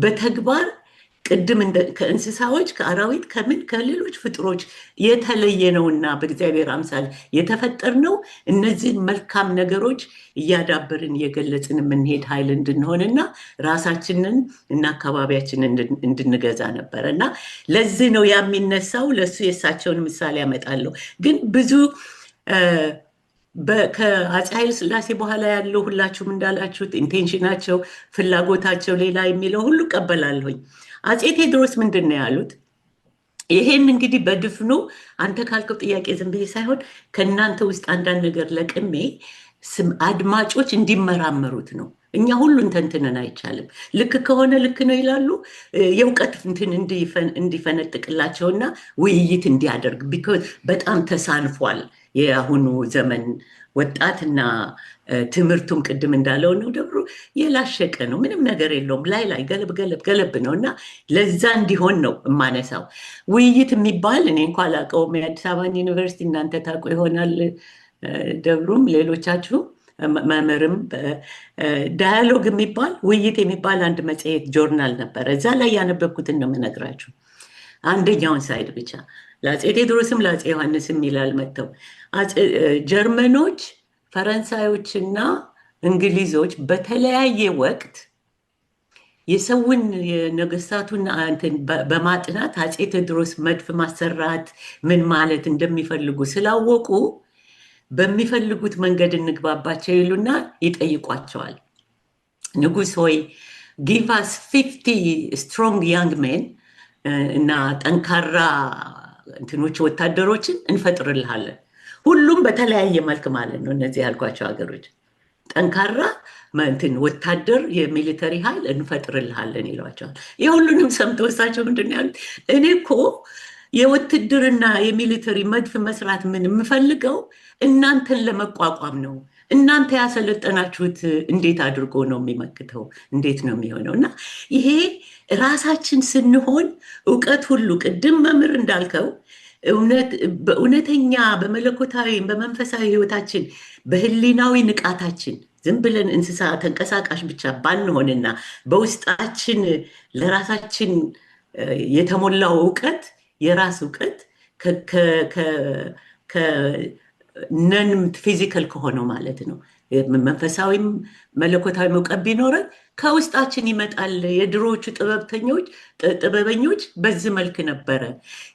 በተግባር ቅድም ከእንስሳዎች ከአራዊት ከሌሎች ፍጥሮች የተለየ ነውና በእግዚአብሔር አምሳል የተፈጠርነው እነዚህን መልካም ነገሮች እያዳበርን እየገለጽን የምንሄድ ኃይል እንድንሆንና ራሳችንን እና አካባቢያችንን እንድንገዛ ነበረ እና ለዚህ ነው የሚነሳው። ለሱ የእሳቸውን ምሳሌ ያመጣለሁ። ግን ብዙ ከአፄ ኃይለ ሥላሴ በኋላ ያለው ሁላችሁም እንዳላችሁት ኢንቴንሽናቸው ፍላጎታቸው ሌላ የሚለው ሁሉ ቀበላለሁኝ። አፄ ቴዎድሮስ ምንድን ነው ያሉት? ይሄን እንግዲህ በድፍኑ አንተ ካልከው ጥያቄ ዝም ብዬ ሳይሆን ከእናንተ ውስጥ አንዳንድ ነገር ለቅሜ አድማጮች እንዲመራመሩት ነው። እኛ ሁሉን ተንትነን አይቻልም። ልክ ከሆነ ልክ ነው ይላሉ። የእውቀት እንትን እንዲፈነጥቅላቸውና ውይይት እንዲያደርግ ቢኮዝ በጣም ተሳንፏል የአሁኑ ዘመን ወጣትና ትምህርቱም ቅድም እንዳለው ነው ደብሩ የላሸቀ ነው። ምንም ነገር የለውም። ላይ ገለብ ነው እና ለዛ እንዲሆን ነው የማነሳው። ውይይት የሚባል እኔ እንኳ አላውቀውም። የአዲስ አበባን ዩኒቨርሲቲ እናንተ ታውቁ ይሆናል፣ ደብሩም ሌሎቻችሁ መምህርም ዳያሎግ የሚባል ውይይት የሚባል አንድ መጽሔት ጆርናል ነበረ። እዛ ላይ ያነበብኩትን ነው የምነግራችሁ። አንደኛውን ሳይድ ብቻ ለአፄ ቴዎድሮስም ለአፄ ዮሐንስም ይላል መጥተው ጀርመኖች፣ ፈረንሳዮችና እንግሊዞች በተለያየ ወቅት የሰውን የነገስታቱን በማጥናት አፄ ቴዎድሮስ መድፍ ማሰራት ምን ማለት እንደሚፈልጉ ስላወቁ በሚፈልጉት መንገድ እንግባባቸው ይሉና ይጠይቋቸዋል። ንጉሥ ሆይ ጊቭ አስ 50 ስትሮንግ ያንግ ሜን እና ጠንካራ እንትኖች ወታደሮችን እንፈጥርልሃለን። ሁሉም በተለያየ መልክ ማለት ነው። እነዚህ ያልኳቸው ሀገሮች ጠንካራ እንትን ወታደር የሚሊተሪ ኃይል እንፈጥርልሃለን ይሏቸዋል። የሁሉንም ሰምተው እሳቸው ምንድን ያሉት? እኔ እኮ የውትድርና የሚሊተሪ መድፍ መስራት ምን የምፈልገው እናንተን ለመቋቋም ነው። እናንተ ያሰለጠናችሁት እንዴት አድርጎ ነው የሚመክተው? እንዴት ነው የሚሆነው? እና ይሄ ራሳችን ስንሆን እውቀት ሁሉ ቅድም መምህር እንዳልከው በእውነተኛ በመለኮታዊ በመንፈሳዊ ህይወታችን በህሊናዊ ንቃታችን ዝም ብለን እንስሳ ተንቀሳቃሽ ብቻ ባንሆንና በውስጣችን ለራሳችን የተሞላው እውቀት የራስ እውቀት ነን ፊዚካል ከሆነው ማለት ነው። መንፈሳዊም መለኮታዊ እውቀት ቢኖረን ከውስጣችን ይመጣል። የድሮዎቹ ጥበበኞች በዚህ መልክ ነበረ።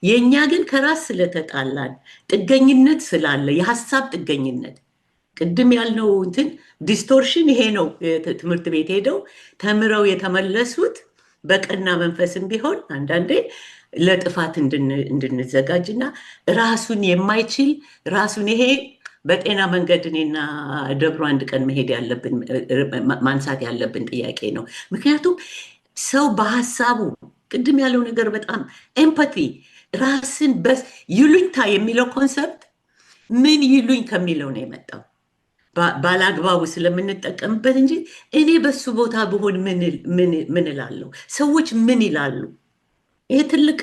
የእኛ ግን ከራስ ስለተጣላን ጥገኝነት ስላለ የሀሳብ ጥገኝነት ቅድም ያልነው እንትን ዲስቶርሽን ይሄ ነው። ትምህርት ቤት ሄደው ተምረው የተመለሱት በቀና መንፈስም ቢሆን አንዳንዴ ለጥፋት እንድንዘጋጅና ራሱን የማይችል ራሱን ይሄ በጤና መንገድ እኔና ደብሮ አንድ ቀን መሄድ ያለብን ማንሳት ያለብን ጥያቄ ነው። ምክንያቱም ሰው በሀሳቡ ቅድም ያለው ነገር በጣም ኤምፓቲ ራስን ይሉኝታ የሚለው ኮንሰፕት ምን ይሉኝ ከሚለው ነው የመጣው። ባላግባቡ ስለምንጠቀምበት እንጂ እኔ በሱ ቦታ ብሆን ምን እላለሁ? ሰዎች ምን ይላሉ? ይሄ ትልቅ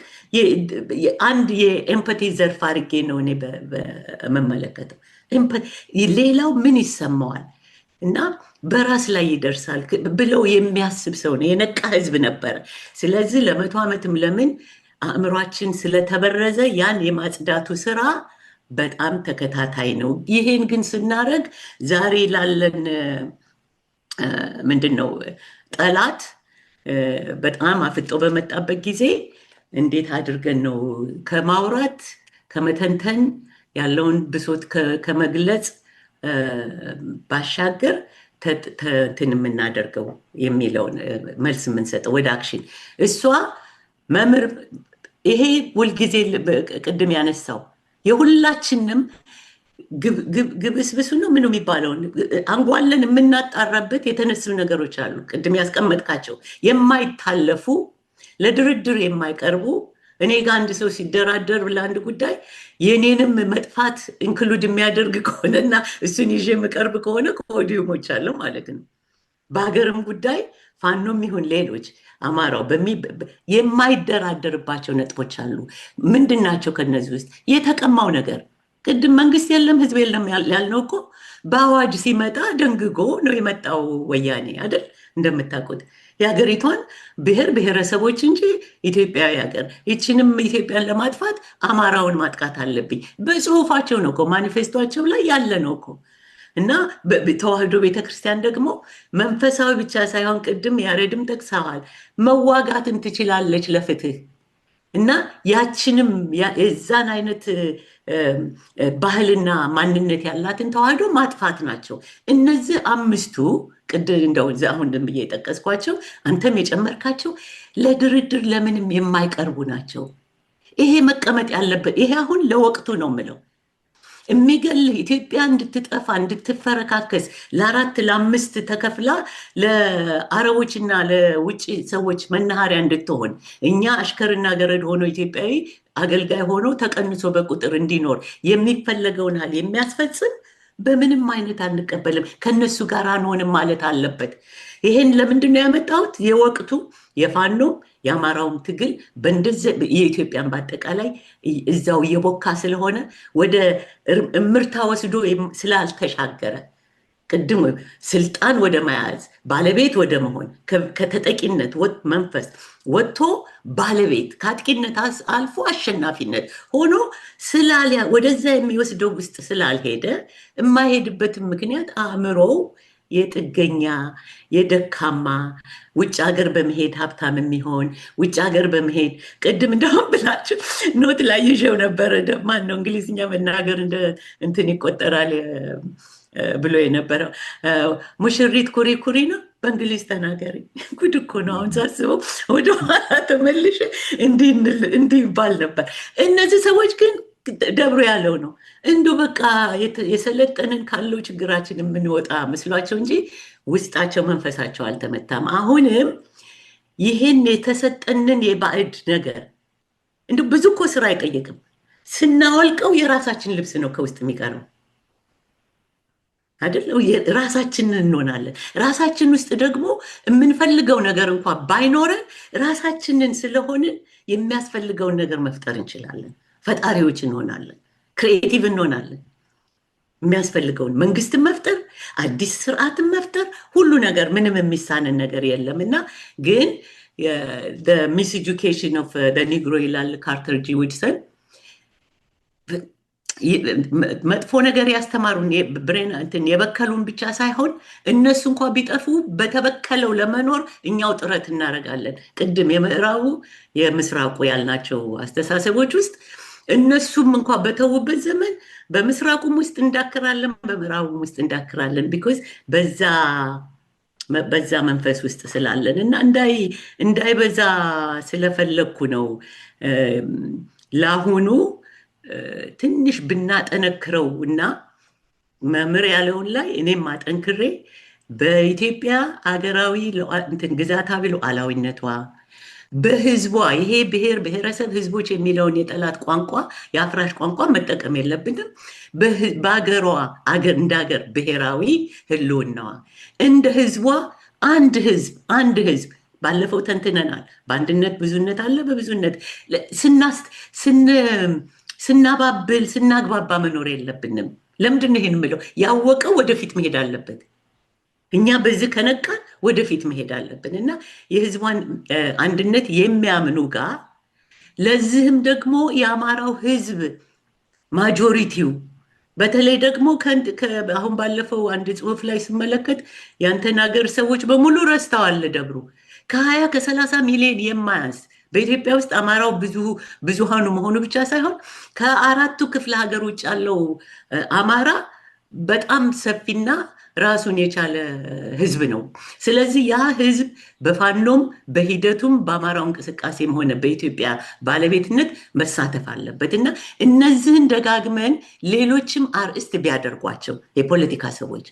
አንድ የኤምፓቲ ዘርፍ አድርጌ ነው እኔ በመመለከተው። ሌላው ምን ይሰማዋል እና በራስ ላይ ይደርሳል ብለው የሚያስብ ሰው ነው። የነቃ ህዝብ ነበረ። ስለዚህ ለ100 ዓመትም ለምን አእምሯችን ስለተበረዘ ያን የማጽዳቱ ስራ በጣም ተከታታይ ነው። ይሄን ግን ስናደርግ ዛሬ ላለን ምንድን ነው ጠላት በጣም አፍጦ በመጣበት ጊዜ እንዴት አድርገን ነው ከማውራት ከመተንተን ያለውን ብሶት ከመግለጽ ባሻገር እንትን የምናደርገው የሚለውን መልስ የምንሰጠው ወደ አክሽን። እሷ መምህር ይሄ ሁልጊዜ ቅድም ያነሳው የሁላችንም ግብስብሱ ነው ምኑ የሚባለውን አንጓለን የምናጣራበት የተነሱ ነገሮች አሉ። ቅድም ያስቀመጥካቸው የማይታለፉ ለድርድር የማይቀርቡ እኔ ጋር አንድ ሰው ሲደራደር ለአንድ ጉዳይ የኔንም መጥፋት ኢንክሉድ የሚያደርግ ከሆነና እሱን ይዤ የምቀርብ ከሆነ ከወዲሁ ሞቻለሁ ማለት ነው። በሀገርም ጉዳይ ፋኖም ይሁን ሌሎች አማራው የማይደራደርባቸው ነጥቦች አሉ። ምንድን ናቸው? ከነዚህ ውስጥ የተቀማው ነገር ቅድም መንግስት የለም ህዝብ የለም ያልነው እኮ በአዋጅ ሲመጣ ደንግጎ ነው የመጣው ወያኔ አይደል? እንደምታውቁት የሀገሪቷን ብሔረሰቦች እንጂ ኢትዮጵያዊ ሀገር ይችንም ኢትዮጵያን ለማጥፋት አማራውን ማጥቃት አለብኝ በጽሁፋቸው ነው እኮ ማኒፌስቶቸው ላይ ያለ ነው እኮ። እና ተዋህዶ ቤተክርስቲያን ደግሞ መንፈሳዊ ብቻ ሳይሆን ቅድም ያሬድም ጠቅሰዋል፣ መዋጋትን ትችላለች ለፍትህ እና ያችንም የዛን አይነት ባህልና ማንነት ያላትን ተዋህዶ ማጥፋት ናቸው። እነዚህ አምስቱ ቅድም እንደው አሁን ብዬ የጠቀስኳቸው አንተም የጨመርካቸው ለድርድር ለምንም የማይቀርቡ ናቸው። ይሄ መቀመጥ ያለበት ይሄ አሁን ለወቅቱ ነው የምለው። የሚገልህ ኢትዮጵያ እንድትጠፋ እንድትፈረካከስ ለ4 ለ5 ተከፍላ ለአረቦችና ለውጭ ሰዎች መናኸሪያ እንድትሆን እኛ አሽከርና ገረድ ሆኖ ኢትዮጵያዊ አገልጋይ ሆኖ ተቀንሶ በቁጥር እንዲኖር የሚፈለገውን ያህል የሚያስፈጽም በምንም አይነት አንቀበልም፣ ከነሱ ጋር አንሆንም ማለት አለበት። ይሄን ለምንድን ነው ያመጣሁት? የወቅቱ የፋኖ የአማራውም ትግል በእንደዚህ የኢትዮጵያን በአጠቃላይ እዛው እየቦካ ስለሆነ ወደ እምርታ ወስዶ ስላልተሻገረ ቅድም ስልጣን ወደ መያዝ ባለቤት ወደ መሆን ከተጠቂነት መንፈስ ወጥቶ ባለቤት ከአጥቂነት አልፎ አሸናፊነት ሆኖ ወደዛ የሚወስደው ውስጥ ስላልሄደ የማይሄድበትም ምክንያት አእምሮው የጥገኛ የደካማ ውጭ ሀገር በመሄድ ሀብታም የሚሆን ውጭ ሀገር በመሄድ ቅድም እንደውም ብላችሁ ኖት ላይ ይዤው ነበረ። ማን ነው እንግሊዝኛ መናገር እንደ እንትን ይቆጠራል ብሎ የነበረው ሙሽሪት ኩሪ ኩሪ ነው በእንግሊዝ ተናገሪ። ጉድ እኮ ነው። አሁን ሳስበው ወደኋላ ተመልሼ እንዲህ ይባል ነበር። እነዚህ ሰዎች ግን ደብሮ ያለው ነው እንዲሁ በቃ የሰለጠንን ካለው ችግራችን የምንወጣ መስሏቸው እንጂ ውስጣቸው መንፈሳቸው አልተመታም። አሁንም ይህን የተሰጠንን የባዕድ ነገር እንዲሁ ብዙ እኮ ስራ አይጠይቅም። ስናወልቀው የራሳችን ልብስ ነው ከውስጥ የሚቀረው አይደል? ራሳችንን እንሆናለን። ራሳችን ውስጥ ደግሞ የምንፈልገው ነገር እንኳን ባይኖረን ራሳችንን ስለሆንን የሚያስፈልገውን ነገር መፍጠር እንችላለን። ፈጣሪዎች እንሆናለን። ክሪኤቲቭ እንሆናለን። የሚያስፈልገውን መንግስትን መፍጠር፣ አዲስ ስርዓትን መፍጠር፣ ሁሉ ነገር ምንም የሚሳንን ነገር የለም እና ግን ሚስ ኤጁኬሽን ኦፍ ኒግሮ ይላል ካርተር ጂ ውድሰን። መጥፎ ነገር ያስተማሩን ብሬን እንትን የበከሉን ብቻ ሳይሆን እነሱ እንኳ ቢጠፉ በተበከለው ለመኖር እኛው ጥረት እናደርጋለን። ቅድም የምዕራቡ የምስራቁ ያልናቸው አስተሳሰቦች ውስጥ እነሱም እንኳ በተውበት ዘመን በምስራቁም ውስጥ እንዳክራለን፣ በምዕራቡም ውስጥ እንዳክራለን። ቢኮዝ በዛ መንፈስ ውስጥ ስላለን እና እንዳይበዛ ስለፈለግኩ ነው ለአሁኑ ትንሽ ብናጠነክረው እና መምህር ያለውን ላይ እኔም አጠንክሬ በኢትዮጵያ ሀገራዊ ግዛታዊ ሉዓላዊነቷ በህዝቧ ይሄ ብሔር ብሔረሰብ ህዝቦች የሚለውን የጠላት ቋንቋ የአፍራሽ ቋንቋ መጠቀም የለብንም። በሀገሯ እንደ ሀገር ብሔራዊ ህልውናዋ እንደ ህዝቧ አንድ ህዝብ ባለፈው ተንትነናል። በአንድነት ብዙነት አለ። በብዙነት ስናባብል ስናግባባ መኖር የለብንም። ለምንድን ነው ይሄን የምለው? ያወቀው ወደፊት መሄድ አለበት። እኛ በዚህ ከነቃን ወደፊት መሄድ አለብን እና የህዝቧን አንድነት የሚያምኑ ጋር ለዚህም ደግሞ የአማራው ህዝብ ማጆሪቲው በተለይ ደግሞ አሁን ባለፈው አንድ ጽሁፍ ላይ ስመለከት ያንተን ሀገር ሰዎች በሙሉ ረስተዋል። ደብሩ ከ20 ከ30 ሚሊዮን የማያንስ በኢትዮጵያ ውስጥ አማራው ብዙሃኑ መሆኑ ብቻ ሳይሆን ከአራቱ ክፍለ ሀገር ውጭ ያለው አማራ በጣም ሰፊና ራሱን የቻለ ህዝብ ነው። ስለዚህ ያ ህዝብ በፋኖም በሂደቱም በአማራው እንቅስቃሴም ሆነ በኢትዮጵያ ባለቤትነት መሳተፍ አለበት እና እነዚህን ደጋግመን ሌሎችም አርእስት ቢያደርጓቸው የፖለቲካ ሰዎች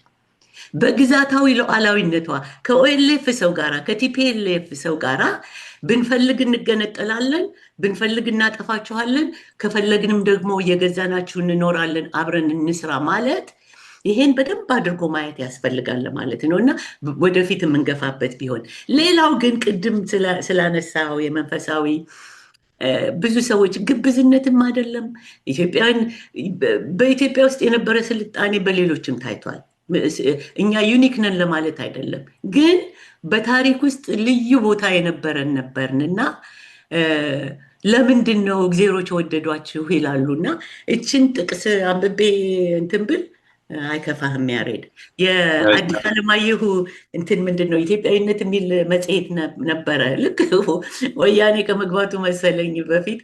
በግዛታዊ ሉዓላዊነቷ ከኦኤልኤፍ ሰው ጋራ ከቲፒኤልኤፍ ሰው ጋራ ብንፈልግ እንገነጠላለን፣ ብንፈልግ እናጠፋችኋለን፣ ከፈለግንም ደግሞ እየገዛናችሁ እንኖራለን፣ አብረን እንስራ ማለት ይሄን በደንብ አድርጎ ማየት ያስፈልጋል ማለት ነው እና ወደፊት የምንገፋበት ቢሆን። ሌላው ግን ቅድም ስላነሳው የመንፈሳዊ ብዙ ሰዎች ግብዝነትም አይደለም። በኢትዮጵያ ውስጥ የነበረ ስልጣኔ በሌሎችም ታይቷል። እኛ ዩኒክ ነን ለማለት አይደለም፣ ግን በታሪክ ውስጥ ልዩ ቦታ የነበረን ነበርን እና ለምንድን ነው እግዜሮች ወደዷችሁ ይላሉ እና እችን ጥቅስ አንብቤ እንትን ብል አይከፋህም ያሬድ? የአዲስ አለማየሁ እንትን ምንድን ነው ኢትዮጵያዊነት የሚል መጽሔት ነበረ። ልክ ወያኔ ከመግባቱ መሰለኝ በፊት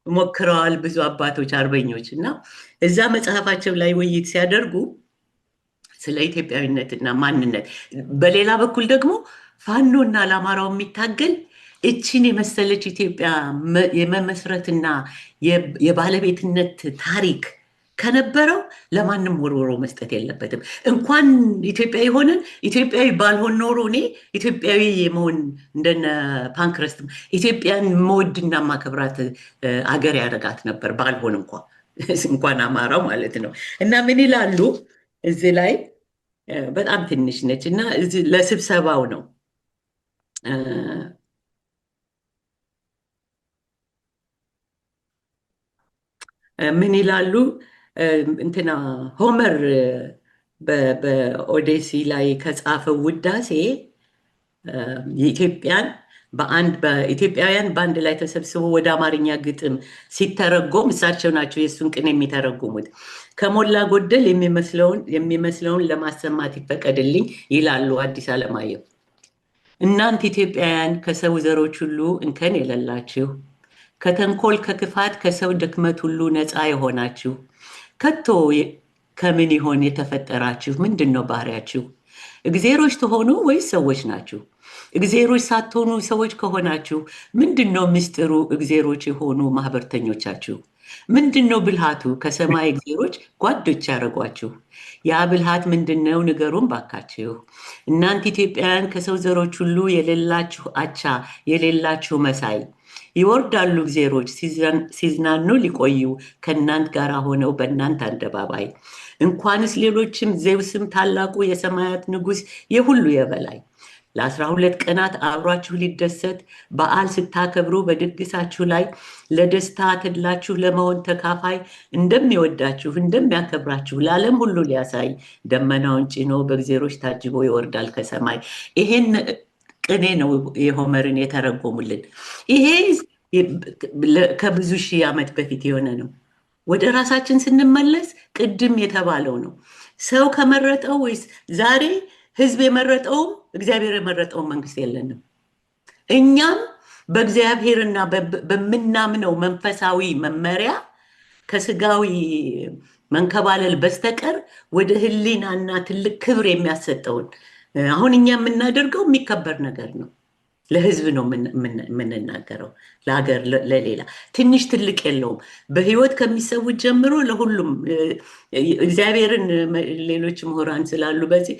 ሞክረዋል ብዙ አባቶች አርበኞች እና እዛ መጽሐፋቸው ላይ ውይይት ሲያደርጉ ስለ ኢትዮጵያዊነትና ማንነት፣ በሌላ በኩል ደግሞ ፋኖና ለአማራው የሚታገል እችን የመሰለች ኢትዮጵያ የመመስረትና የባለቤትነት ታሪክ ከነበረው ለማንም ወርወሮ መስጠት የለበትም። እንኳን ኢትዮጵያዊ ሆነን ኢትዮጵያዊ ባልሆን ኖሮ እኔ ኢትዮጵያዊ የመሆን እንደነ ፓንክረስት ኢትዮጵያን መወድና ማከብራት አገር ያደረጋት ነበር ባልሆን እንኳን አማራው ማለት ነው። እና ምን ይላሉ እዚህ ላይ በጣም ትንሽ ነች እና ለስብሰባው ነው ምን ይላሉ እንትና ሆመር በኦዴሲ ላይ ከጻፈው ውዳሴ የኢትዮጵያን በኢትዮጵያውያን በአንድ ላይ ተሰብስቦ ወደ አማርኛ ግጥም ሲተረጎም እሳቸው ናቸው የእሱን ቅኔ የሚተረጉሙት። ከሞላ ጎደል የሚመስለውን ለማሰማት ይፈቀድልኝ ይላሉ አዲስ አለማየሁ። እናንተ ኢትዮጵያውያን ከሰው ዘሮች ሁሉ እንከን የሌላችሁ፣ ከተንኮል ከክፋት ከሰው ድክመት ሁሉ ነፃ የሆናችሁ፣ ከቶ ከምን ይሆን የተፈጠራችሁ? ምንድን ነው ባህሪያችሁ? እግዜሮች ትሆኑ ወይስ ሰዎች ናችሁ? እግዜሮች ሳትሆኑ ሰዎች ከሆናችሁ ምንድን ነው ምስጢሩ? እግዜሮች የሆኑ ማህበርተኞቻችሁ ምንድን ነው ብልሃቱ? ከሰማይ እግዜሮች ጓዶች ያደረጓችሁ ያ ብልሃት ምንድን ነው? ንገሩን ባካችሁ። እናንተ ኢትዮጵያውያን ከሰው ዘሮች ሁሉ የሌላችሁ አቻ የሌላችሁ መሳይ፣ ይወርዳሉ እግዜሮች ሲዝናኑ ሊቆዩ ከእናንት ጋር ሆነው በእናንተ አደባባይ። እንኳንስ ሌሎችም ዜውስም ታላቁ የሰማያት ንጉሥ የሁሉ የበላይ ለ12 ቀናት አብሯችሁ ሊደሰት በዓል ስታከብሩ በድግሳችሁ ላይ ለደስታ ተድላችሁ ለመሆን ተካፋይ እንደሚወዳችሁ እንደሚያከብራችሁ ለዓለም ሁሉ ሊያሳይ ደመናውን ጭኖ በእግዜሮች ታጅቦ ይወርዳል ከሰማይ። ይሄን ቅኔ ነው የሆመርን የተረጎሙልን። ይሄ ከብዙ ሺህ ዓመት በፊት የሆነ ነው። ወደ ራሳችን ስንመለስ ቅድም የተባለው ነው። ሰው ከመረጠው ወይስ ዛሬ ህዝብ የመረጠውም እግዚአብሔር የመረጠው መንግስት የለንም። እኛም በእግዚአብሔርና በምናምነው መንፈሳዊ መመሪያ ከስጋዊ መንከባለል በስተቀር ወደ ህሊናና ትልቅ ክብር የሚያሰጠውን አሁን እኛ የምናደርገው የሚከበር ነገር ነው። ለህዝብ ነው የምንናገረው፣ ለሀገር ለሌላ ትንሽ ትልቅ የለውም። በህይወት ከሚሰውት ጀምሮ ለሁሉም እግዚአብሔርን ሌሎች ምሁራን ስላሉ በዚህ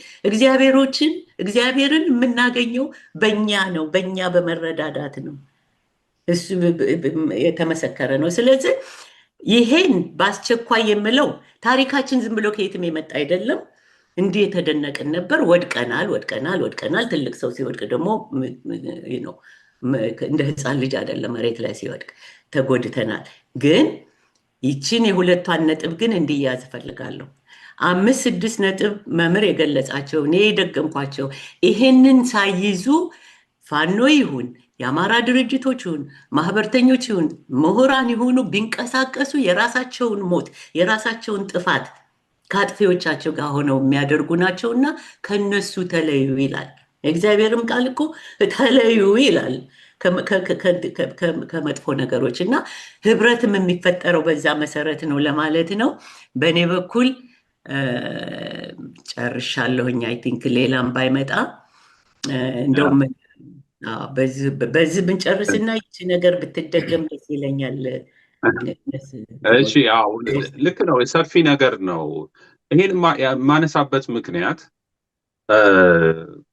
እግዚአብሔርን የምናገኘው በእኛ ነው፣ በእኛ በመረዳዳት ነው። እሱ የተመሰከረ ነው። ስለዚህ ይሄን በአስቸኳይ የምለው ታሪካችን ዝም ብሎ ከየትም የመጣ አይደለም። እንዲህ የተደነቅን ነበር። ወድቀናል። ትልቅ ሰው ሲወድቅ ደግሞ እንደ ህፃን ልጅ አይደለም፣ መሬት ላይ ሲወድቅ ተጎድተናል። ግን ይችን የሁለቷን ነጥብ ግን እንዲያዝ እፈልጋለሁ። 5-6 ነጥብ መምህር የገለጻቸው እኔ የደገምኳቸው ይሄንን ሳይዙ ፋኖ ይሁን የአማራ ድርጅቶች ይሁን ማህበርተኞች ይሁን ምሁራን ይሁኑ ቢንቀሳቀሱ የራሳቸውን ሞት የራሳቸውን ጥፋት ከአጥፊዎቻቸው ጋር ሆነው የሚያደርጉ ናቸውና ከነሱ ተለዩ ይላል። እግዚአብሔርም ቃል እኮ ተለዩ ይላል ከመጥፎ ነገሮች እና ህብረትም የሚፈጠረው በዛ መሰረት ነው ለማለት ነው። በእኔ በኩል ጨርሻለሁኝ። አይ ቲንክ ሌላም ባይመጣ እንደውም በዚህ ብንጨርስና ይቺ ነገር ብትደገም ደስ ይለኛል። እሺ፣ ያው ልክ ነው። ሰፊ ነገር ነው። ይሄን የማነሳበት ምክንያት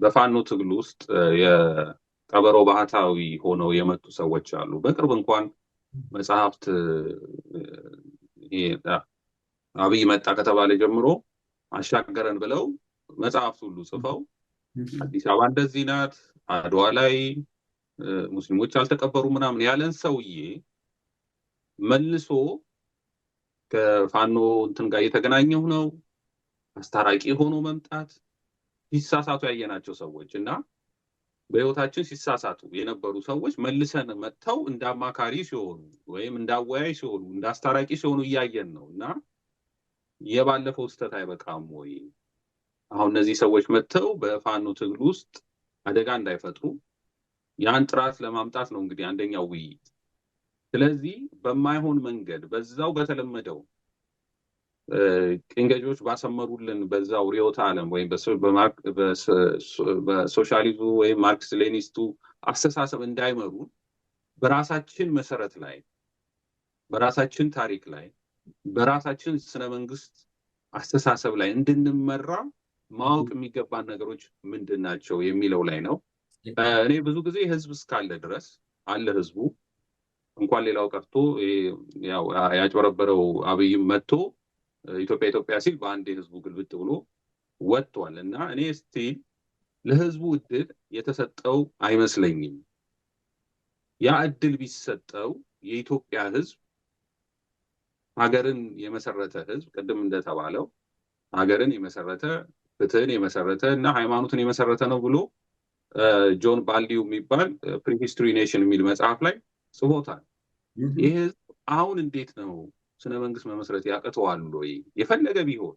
በፋኖ ትግል ውስጥ የቀበሮ ባህታዊ ሆነው የመጡ ሰዎች አሉ። በቅርብ እንኳን መጽሐፍት አብይ መጣ ከተባለ ጀምሮ አሻገረን ብለው መጽሐፍት ሁሉ ጽፈው አዲስ አበባ እንደዚህ ናት፣ አድዋ ላይ ሙስሊሞች አልተቀበሩ ምናምን ያለን ሰውዬ መልሶ ከፋኖ እንትን ጋር እየተገናኘሁ ነው አስታራቂ ሆኖ መምጣት ሲሳሳቱ ያየናቸው ሰዎች እና በህይወታችን ሲሳሳቱ የነበሩ ሰዎች መልሰን መጥተው እንደ አማካሪ ሲሆኑ ወይም እንዳወያይ ሲሆኑ እንዳስታራቂ ሲሆኑ እያየን ነው። እና የባለፈው ስህተት አይበቃም ወይ? አሁን እነዚህ ሰዎች መጥተው በፋኖ ትግል ውስጥ አደጋ እንዳይፈጥሩ ያን ጥራት ለማምጣት ነው እንግዲህ አንደኛው ውይይት። ስለዚህ በማይሆን መንገድ በዛው በተለመደው ቅኝ ገዢዎች ባሰመሩልን በዛው ርዕዮተ ዓለም ወይም በሶሻሊዙ ወይም ማርክስ ሌኒስቱ አስተሳሰብ እንዳይመሩ በራሳችን መሰረት ላይ በራሳችን ታሪክ ላይ በራሳችን ስነ መንግስት አስተሳሰብ ላይ እንድንመራ ማወቅ የሚገባን ነገሮች ምንድን ናቸው የሚለው ላይ ነው። እኔ ብዙ ጊዜ ህዝብ እስካለ ድረስ አለ ህዝቡ እንኳን ሌላው ቀርቶ ያው ያጭበረበረው አብይም መጥቶ ኢትዮጵያ ሲል በአንድ ህዝቡ ግልብጥ ብሎ ወጥቷል እና እኔ ስቲል ለህዝቡ እድል የተሰጠው አይመስለኝም። ያ እድል ቢሰጠው የኢትዮጵያ ህዝብ ሀገርን የመሰረተ ህዝብ ቅድም እንደተባለው ሀገርን የመሰረተ ፍትህን የመሰረተ እና ሃይማኖትን የመሰረተ ነው ብሎ ጆን ባልዲው የሚባል ፕሪሂስትሪ ኔሽን የሚል መጽሐፍ ላይ ጽፎታል። ይህ አሁን እንዴት ነው ስነ መንግስት መመስረት ያቅተዋል ወይ? የፈለገ ቢሆን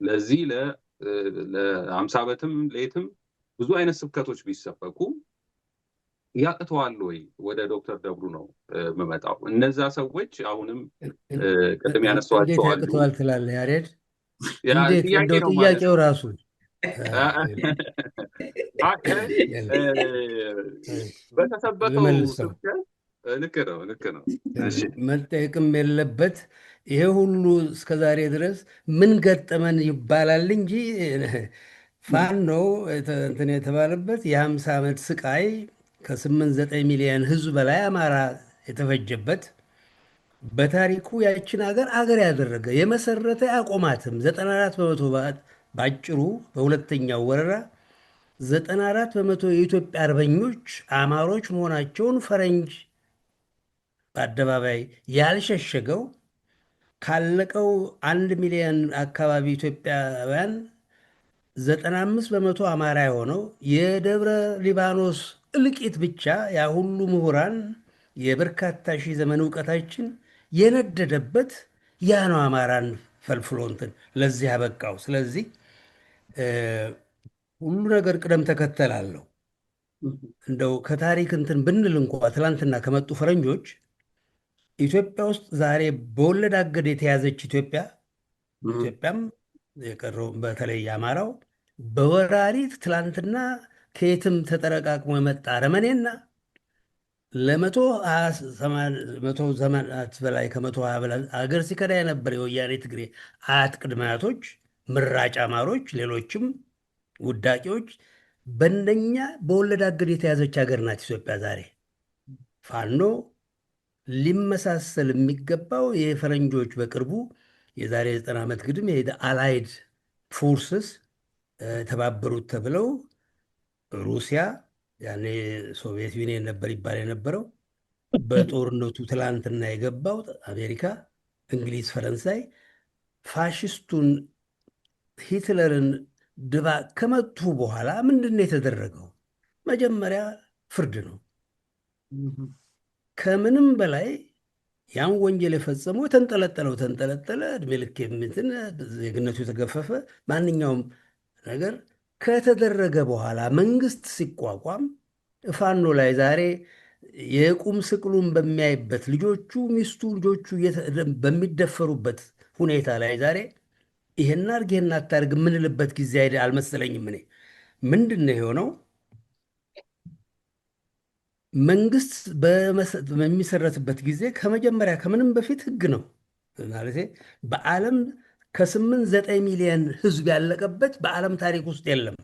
ለዚህ ለ50 ዓመትም ሌትም ብዙ አይነት ስብከቶች ቢሰበኩ ያቅተዋል ወይ? ወደ ዶክተር ደብሩ ነው የምመጣው። እነዛ ሰዎች አሁንም ቅድም ያነሷቸው እንዴት አሉ። ያቅተዋል ትላለህ ያሬድ? ያ እንዴት ጥያቄ እንደው ነው ማለት ጥያቄው ነው። ራሱ በተሰበከው ልመልሰው ስብከት ልክ ነው። እሺ መጠየቅም የለበት። ይሄ ሁሉ እስከዛሬ ድረስ ምን ገጠመን ይባላል እንጂ ፋኖ እንትን የተባለበት የ50 ዓመት ስቃይ ከ8-9 ሚሊዮን ህዝብ በላይ አማራ የተፈጀበት በታሪኩ ያችን አገር ያደረገ የመሰረተ አቆማትም 94 በመቶ ባጭሩ በሁለተኛው ወረራ 94 በመቶ የኢትዮጵያ አርበኞች አማሮች መሆናቸውን ፈረንጅ በአደባባይ ያልሸሸገው ካለቀው 1 ሚሊዮን አካባቢ ኢትዮጵያውያን 95 በመቶ አማራ የሆነው የደብረ ሊባኖስ እልቂት ብቻ ያ ሁሉ ምሁራን የበርካታ ሺህ ዘመን እውቀታችን የነደደበት ያ ነው አማራን ፈልፍሎ እንትን ለዚህ ያበቃው። ስለዚህ ሁሉ ነገር ቅደም ተከተል አለው። እንደው ከታሪክ እንትን ብንል እንኳ ትላንትና ከመጡ ፈረንጆች ኢትዮጵያ ውስጥ ዛሬ በወለድ አገድ የተያዘች ኢትዮጵያም የቀረው በተለይ አማራው በወራሪት ትላንትና ከየትም ተጠረቃቅሞ የመጣ አረመኔና ለመቶ ዘመናት በላይ ከ120 በላይ አገር ሲከዳ የነበር የወያኔ ትግሬ አያት ቅድመ አያቶች ምራጭ አማሮች፣ ሌሎችም ውዳቂዎች በእነኛ በወለድ አገድ የተያዘች ሀገር ናት ኢትዮጵያ ዛሬ። ፋኖ ሊመሳሰል የሚገባው የፈረንጆች በቅርቡ የዛሬ 90 ዓመት ግድም አላይድ ፎርስስ የተባበሩት ተብለው ሩሲያ ያኔ ሶቪየት ዩኒየን ነበር ይባል የነበረው በጦርነቱ ትላንትና የገባው አሜሪካ፣ እንግሊዝ፣ ፈረንሳይ ፋሽስቱን ሂትለርን ድባቅ ከመቱ በኋላ ምንድን ነው የተደረገው? መጀመሪያ ፍርድ ነው። ከምንም በላይ ያን ወንጀል የፈጸመው ተንጠለጠለ፣ እድሜ ልክ የምትን ዜግነቱ የተገፈፈ ማንኛውም ነገር ከተደረገ በኋላ መንግስት ሲቋቋም ፋኖ ላይ ዛሬ የቁም ስቅሉን በሚያይበት ልጆቹ፣ ሚስቱ፣ ልጆቹ በሚደፈሩበት ሁኔታ ላይ ዛሬ ይሄን አድርግ ይሄን አታድርግ የምንልበት ጊዜ አልመሰለኝም። እኔ ምንድን ነው የሆነው? መንግስት በሚመሰረትበት ጊዜ ከመጀመሪያ ከምንም በፊት ህግ ነው ማለት በዓለም ከ8-9 ሚሊዮን ህዝብ ያለቀበት በዓለም ታሪክ ውስጥ የለም።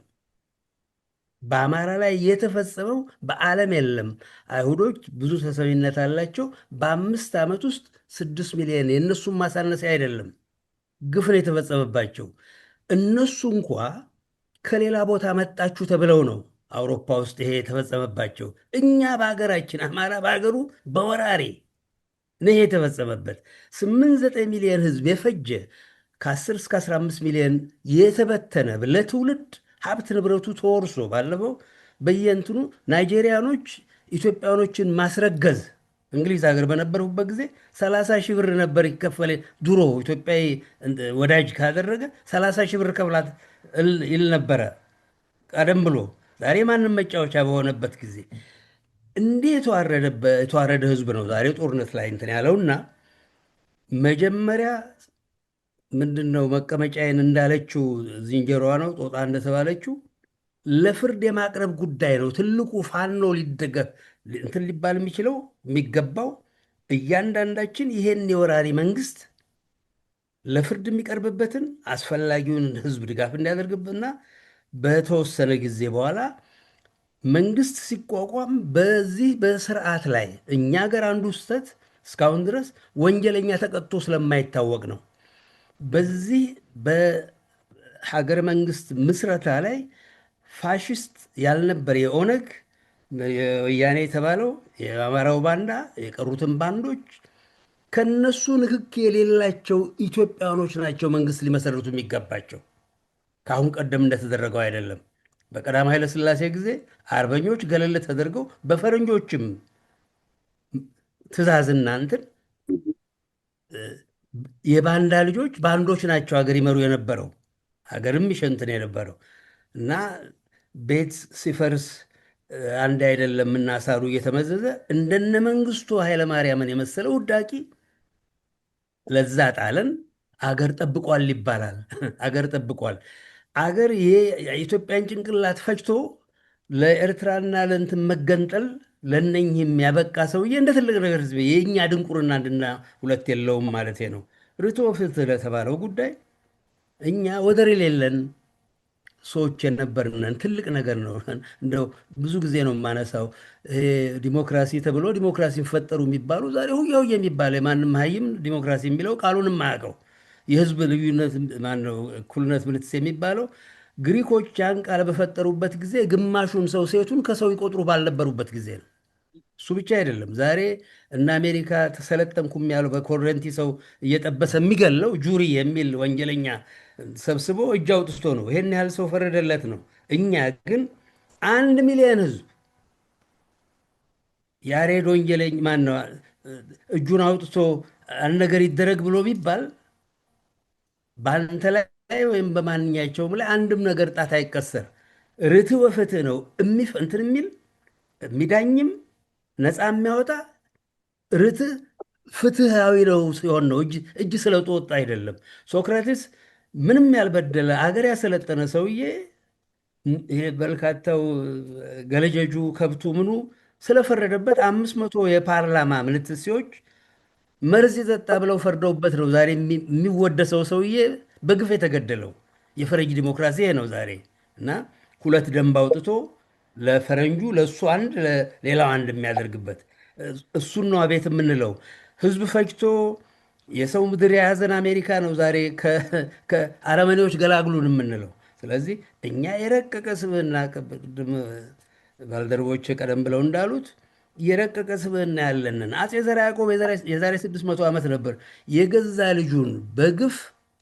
በአማራ ላይ የተፈጸመው በዓለም የለም። አይሁዶች ብዙ ተሰሚነት አላቸው። በ5 ዓመት ውስጥ 6 ሚሊዮን የእነሱን ማሳነሲያ አይደለም ግፍ ነው የተፈጸመባቸው። እነሱ እንኳ ከሌላ ቦታ መጣችሁ ተብለው ነው አውሮፓ ውስጥ ይሄ የተፈጸመባቸው። እኛ በሀገራችን አማራ በሀገሩ በወራሪ ነው ይሄ የተፈጸመበት። 8-9 ሚሊዮን ህዝብ የፈጀ ከ10 እስከ 15 ሚሊዮን የተበተነ ለትውልድ ሀብት ንብረቱ ተወርሶ ባለፈው በየእንትኑ ናይጄሪያኖች ኢትዮጵያኖችን ማስረገዝ እንግሊዝ ሀገር በነበሩበት ጊዜ 30 ሺህ ብር ነበር ይከፈል። ድሮ ኢትዮጵያዊ ወዳጅ ካደረገ 30 ሺህ ብር ከፍላት ይል ነበረ ቀደም ብሎ። ዛሬ ማንም መጫወቻ በሆነበት ጊዜ እንዲህ የተዋረደ ህዝብ ነው ዛሬ ጦርነት ላይ እንትን ያለውና መጀመሪያ ምንድን ነው መቀመጫዬን እንዳለችው ዝንጀሮዋ ነው ጦጣ እንደተባለችው ለፍርድ የማቅረብ ጉዳይ ነው ትልቁ። ፋኖ ሊደገፍ እንትን ሊባል የሚችለው የሚገባው እያንዳንዳችን ይሄን የወራሪ መንግስት ለፍርድ የሚቀርብበትን አስፈላጊውን ህዝብ ድጋፍ እንዲያደርግብና በተወሰነ ጊዜ በኋላ መንግስት ሲቋቋም በዚህ በስርዓት ላይ እኛ ሀገር አንዱ ስህተት እስካሁን ድረስ ወንጀለኛ ተቀጥቶ ስለማይታወቅ ነው። በዚህ በሀገር መንግስት ምስረታ ላይ ፋሽስት ያልነበር የኦነግ የወያኔ የተባለው የአማራው ባንዳ የቀሩትን ባንዶች ከነሱ ንክክ የሌላቸው ኢትዮጵያኖች ናቸው መንግስት ሊመሰርቱ የሚገባቸው። ከአሁን ቀደም እንደተደረገው አይደለም። በቀዳማዊ ኃይለ ሥላሴ ጊዜ አርበኞች ገለል ተደርገው በፈረንጆችም ትእዛዝና እንትን የባንዳ ልጆች ባንዶች ናቸው ሀገር ይመሩ የነበረው ሀገርም ይሸንትን የነበረው እና ቤት ሲፈርስ አንድ አይደለም እና ሳሩ እየተመዘዘ እንደነ መንግስቱ ኃይለማርያምን የመሰለ ውዳቂ ለዛ ጣለን። አገር ጠብቋል ይባላል። አገር ጠብቋል። አገር ይሄ የኢትዮጵያን ጭንቅላት ፈጅቶ ለኤርትራና ለእንትን መገንጠል ለነኝህ የሚያበቃ ሰውዬ እንደ ትልቅ ነገር ህዝብ የእኛ ድንቁርና አንድና ሁለት የለውም ማለት ነው። ርትዖ ፍትሕ ለተባለው ጉዳይ እኛ ወደር የሌለን ሰዎች የነበርነን ትልቅ ነገር ነው። እንደው ብዙ ጊዜ ነው የማነሳው። ዲሞክራሲ ተብሎ ዲሞክራሲን ፈጠሩ የሚባሉ ዛሬ ሁያው የሚባለ ማንም ሀይም ዲሞክራሲ የሚለው ቃሉን የማያውቀው የህዝብ ልዩነት ማነው እኩልነት ምልትስ የሚባለው ግሪኮች ያን ቃል በፈጠሩበት ጊዜ ግማሹን ሰው ሴቱን ከሰው ይቆጥሩ ባልነበሩበት ጊዜ ነው። እሱ ብቻ አይደለም። ዛሬ እነ አሜሪካ ተሰለጠንኩም ያለው በኮረንቲ ሰው እየጠበሰ የሚገለው ጁሪ የሚል ወንጀለኛ ሰብስቦ እጅ አውጥቶ ነው። ይሄን ያህል ሰው ፈረደለት ነው። እኛ ግን 1 ሚሊዮን ህዝብ ያሬድ ወንጀለኛ ማን ነው እጁን አውጥቶ አንድ ነገር ይደረግ ብሎ ቢባል በአንተ ላይ ወይም በማንኛቸውም ላይ አንድም ነገር ጣት አይቀሰር። ርትዕ ወፍትሕ ነው እንትን የሚል የሚዳኝም ነፃ የሚያወጣ ርትዕ ፍትሃዊ ነው ሲሆን ነው። እጅ ስለተወጣ አይደለም። ሶክራቴስ ምንም ያልበደለ አገር ያሰለጠነ ሰውዬ ይሄ በርካታው ገለጀጁ ከብቱ ምኑ ስለፈረደበት 500 የፓርላማ ምልትሴዎች መርዝ የጠጣ ብለው ፈርደውበት ነው ዛሬ የሚወደሰው ሰውዬ በግፍ የተገደለው። የፈረንጅ ዲሞክራሲ ይሄ ነው ዛሬ። እና 2 ደንብ አውጥቶ ለፈረንጁ ለእሱ አንድ ለሌላው አንድ የሚያደርግበት እሱን ነው አቤት የምንለው። ህዝብ ፈጅቶ የሰው ምድር የያዘን አሜሪካ ነው ዛሬ ከአረመኔዎች ገላግሉን የምንለው። ስለዚህ እኛ የረቀቀ ስብዕና ቅድም ባልደረቦች ቀደም ብለው እንዳሉት የረቀቀ ስብዕና ያለንን አፄ ዘርዓ ያዕቆብ የዛሬ 600 ዓመት ነበር የገዛ ልጁን በግፍ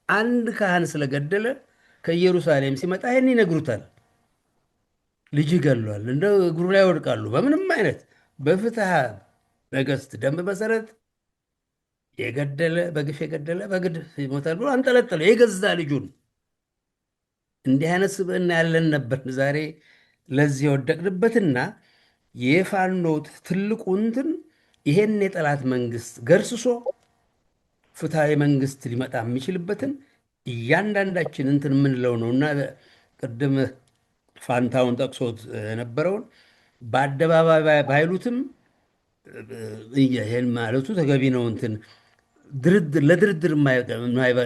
አንድ ካህን ስለገደለ ከኢየሩሳሌም ሲመጣ ይህን ይነግሩታል። ልጅ ገሏል፣ እንደ እግሩ ላይ ወድቃሉ። በምንም አይነት በፍትሐ ነገሥት ደንብ መሰረት የገደለ በግፍ የገደለ በግድ ይሞታል ብሎ አንጠለጠለ የገዛ ልጁን። እንዲህ አይነት ስብዕና ያለን ነበር ዛሬ ለዚህ የወደቅንበትና የፋኖ ትልቁ እንትን ይሄን የጠላት መንግስት ገርስሶ ፍትሐዊ መንግስት ሊመጣ የሚችልበትን እያንዳንዳችን እንትን የምንለው ነው እና ቅድም ፋንታውን ጠቅሶት የነበረውን በአደባባይ ባይሉትም ይህን ማለቱ ተገቢ ነው። እንትን ለድርድር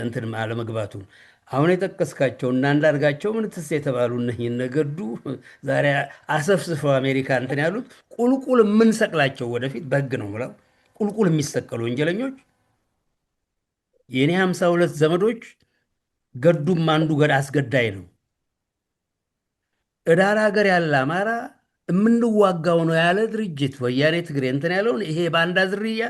እንትን አለመግባቱን አሁን የጠቀስካቸው እና አንዳርጋቸው ምንትስ የተባሉ እነኝን ነገዱ ዛሬ አሰፍስፈው አሜሪካ እንትን ያሉት ቁልቁል የምንሰቅላቸው ወደፊት በህግ ነው ብለው ቁልቁል የሚሰቀሉ ወንጀለኞች የኔ 52 ዘመዶች ገዱም አንዱ አስገዳይ ነው። እዳር ሀገር ያለ አማራ የምንዋጋው ነው ያለ ድርጅት ወያኔ ትግሬ እንትን ያለውን ይሄ ባንዳ ዝርያ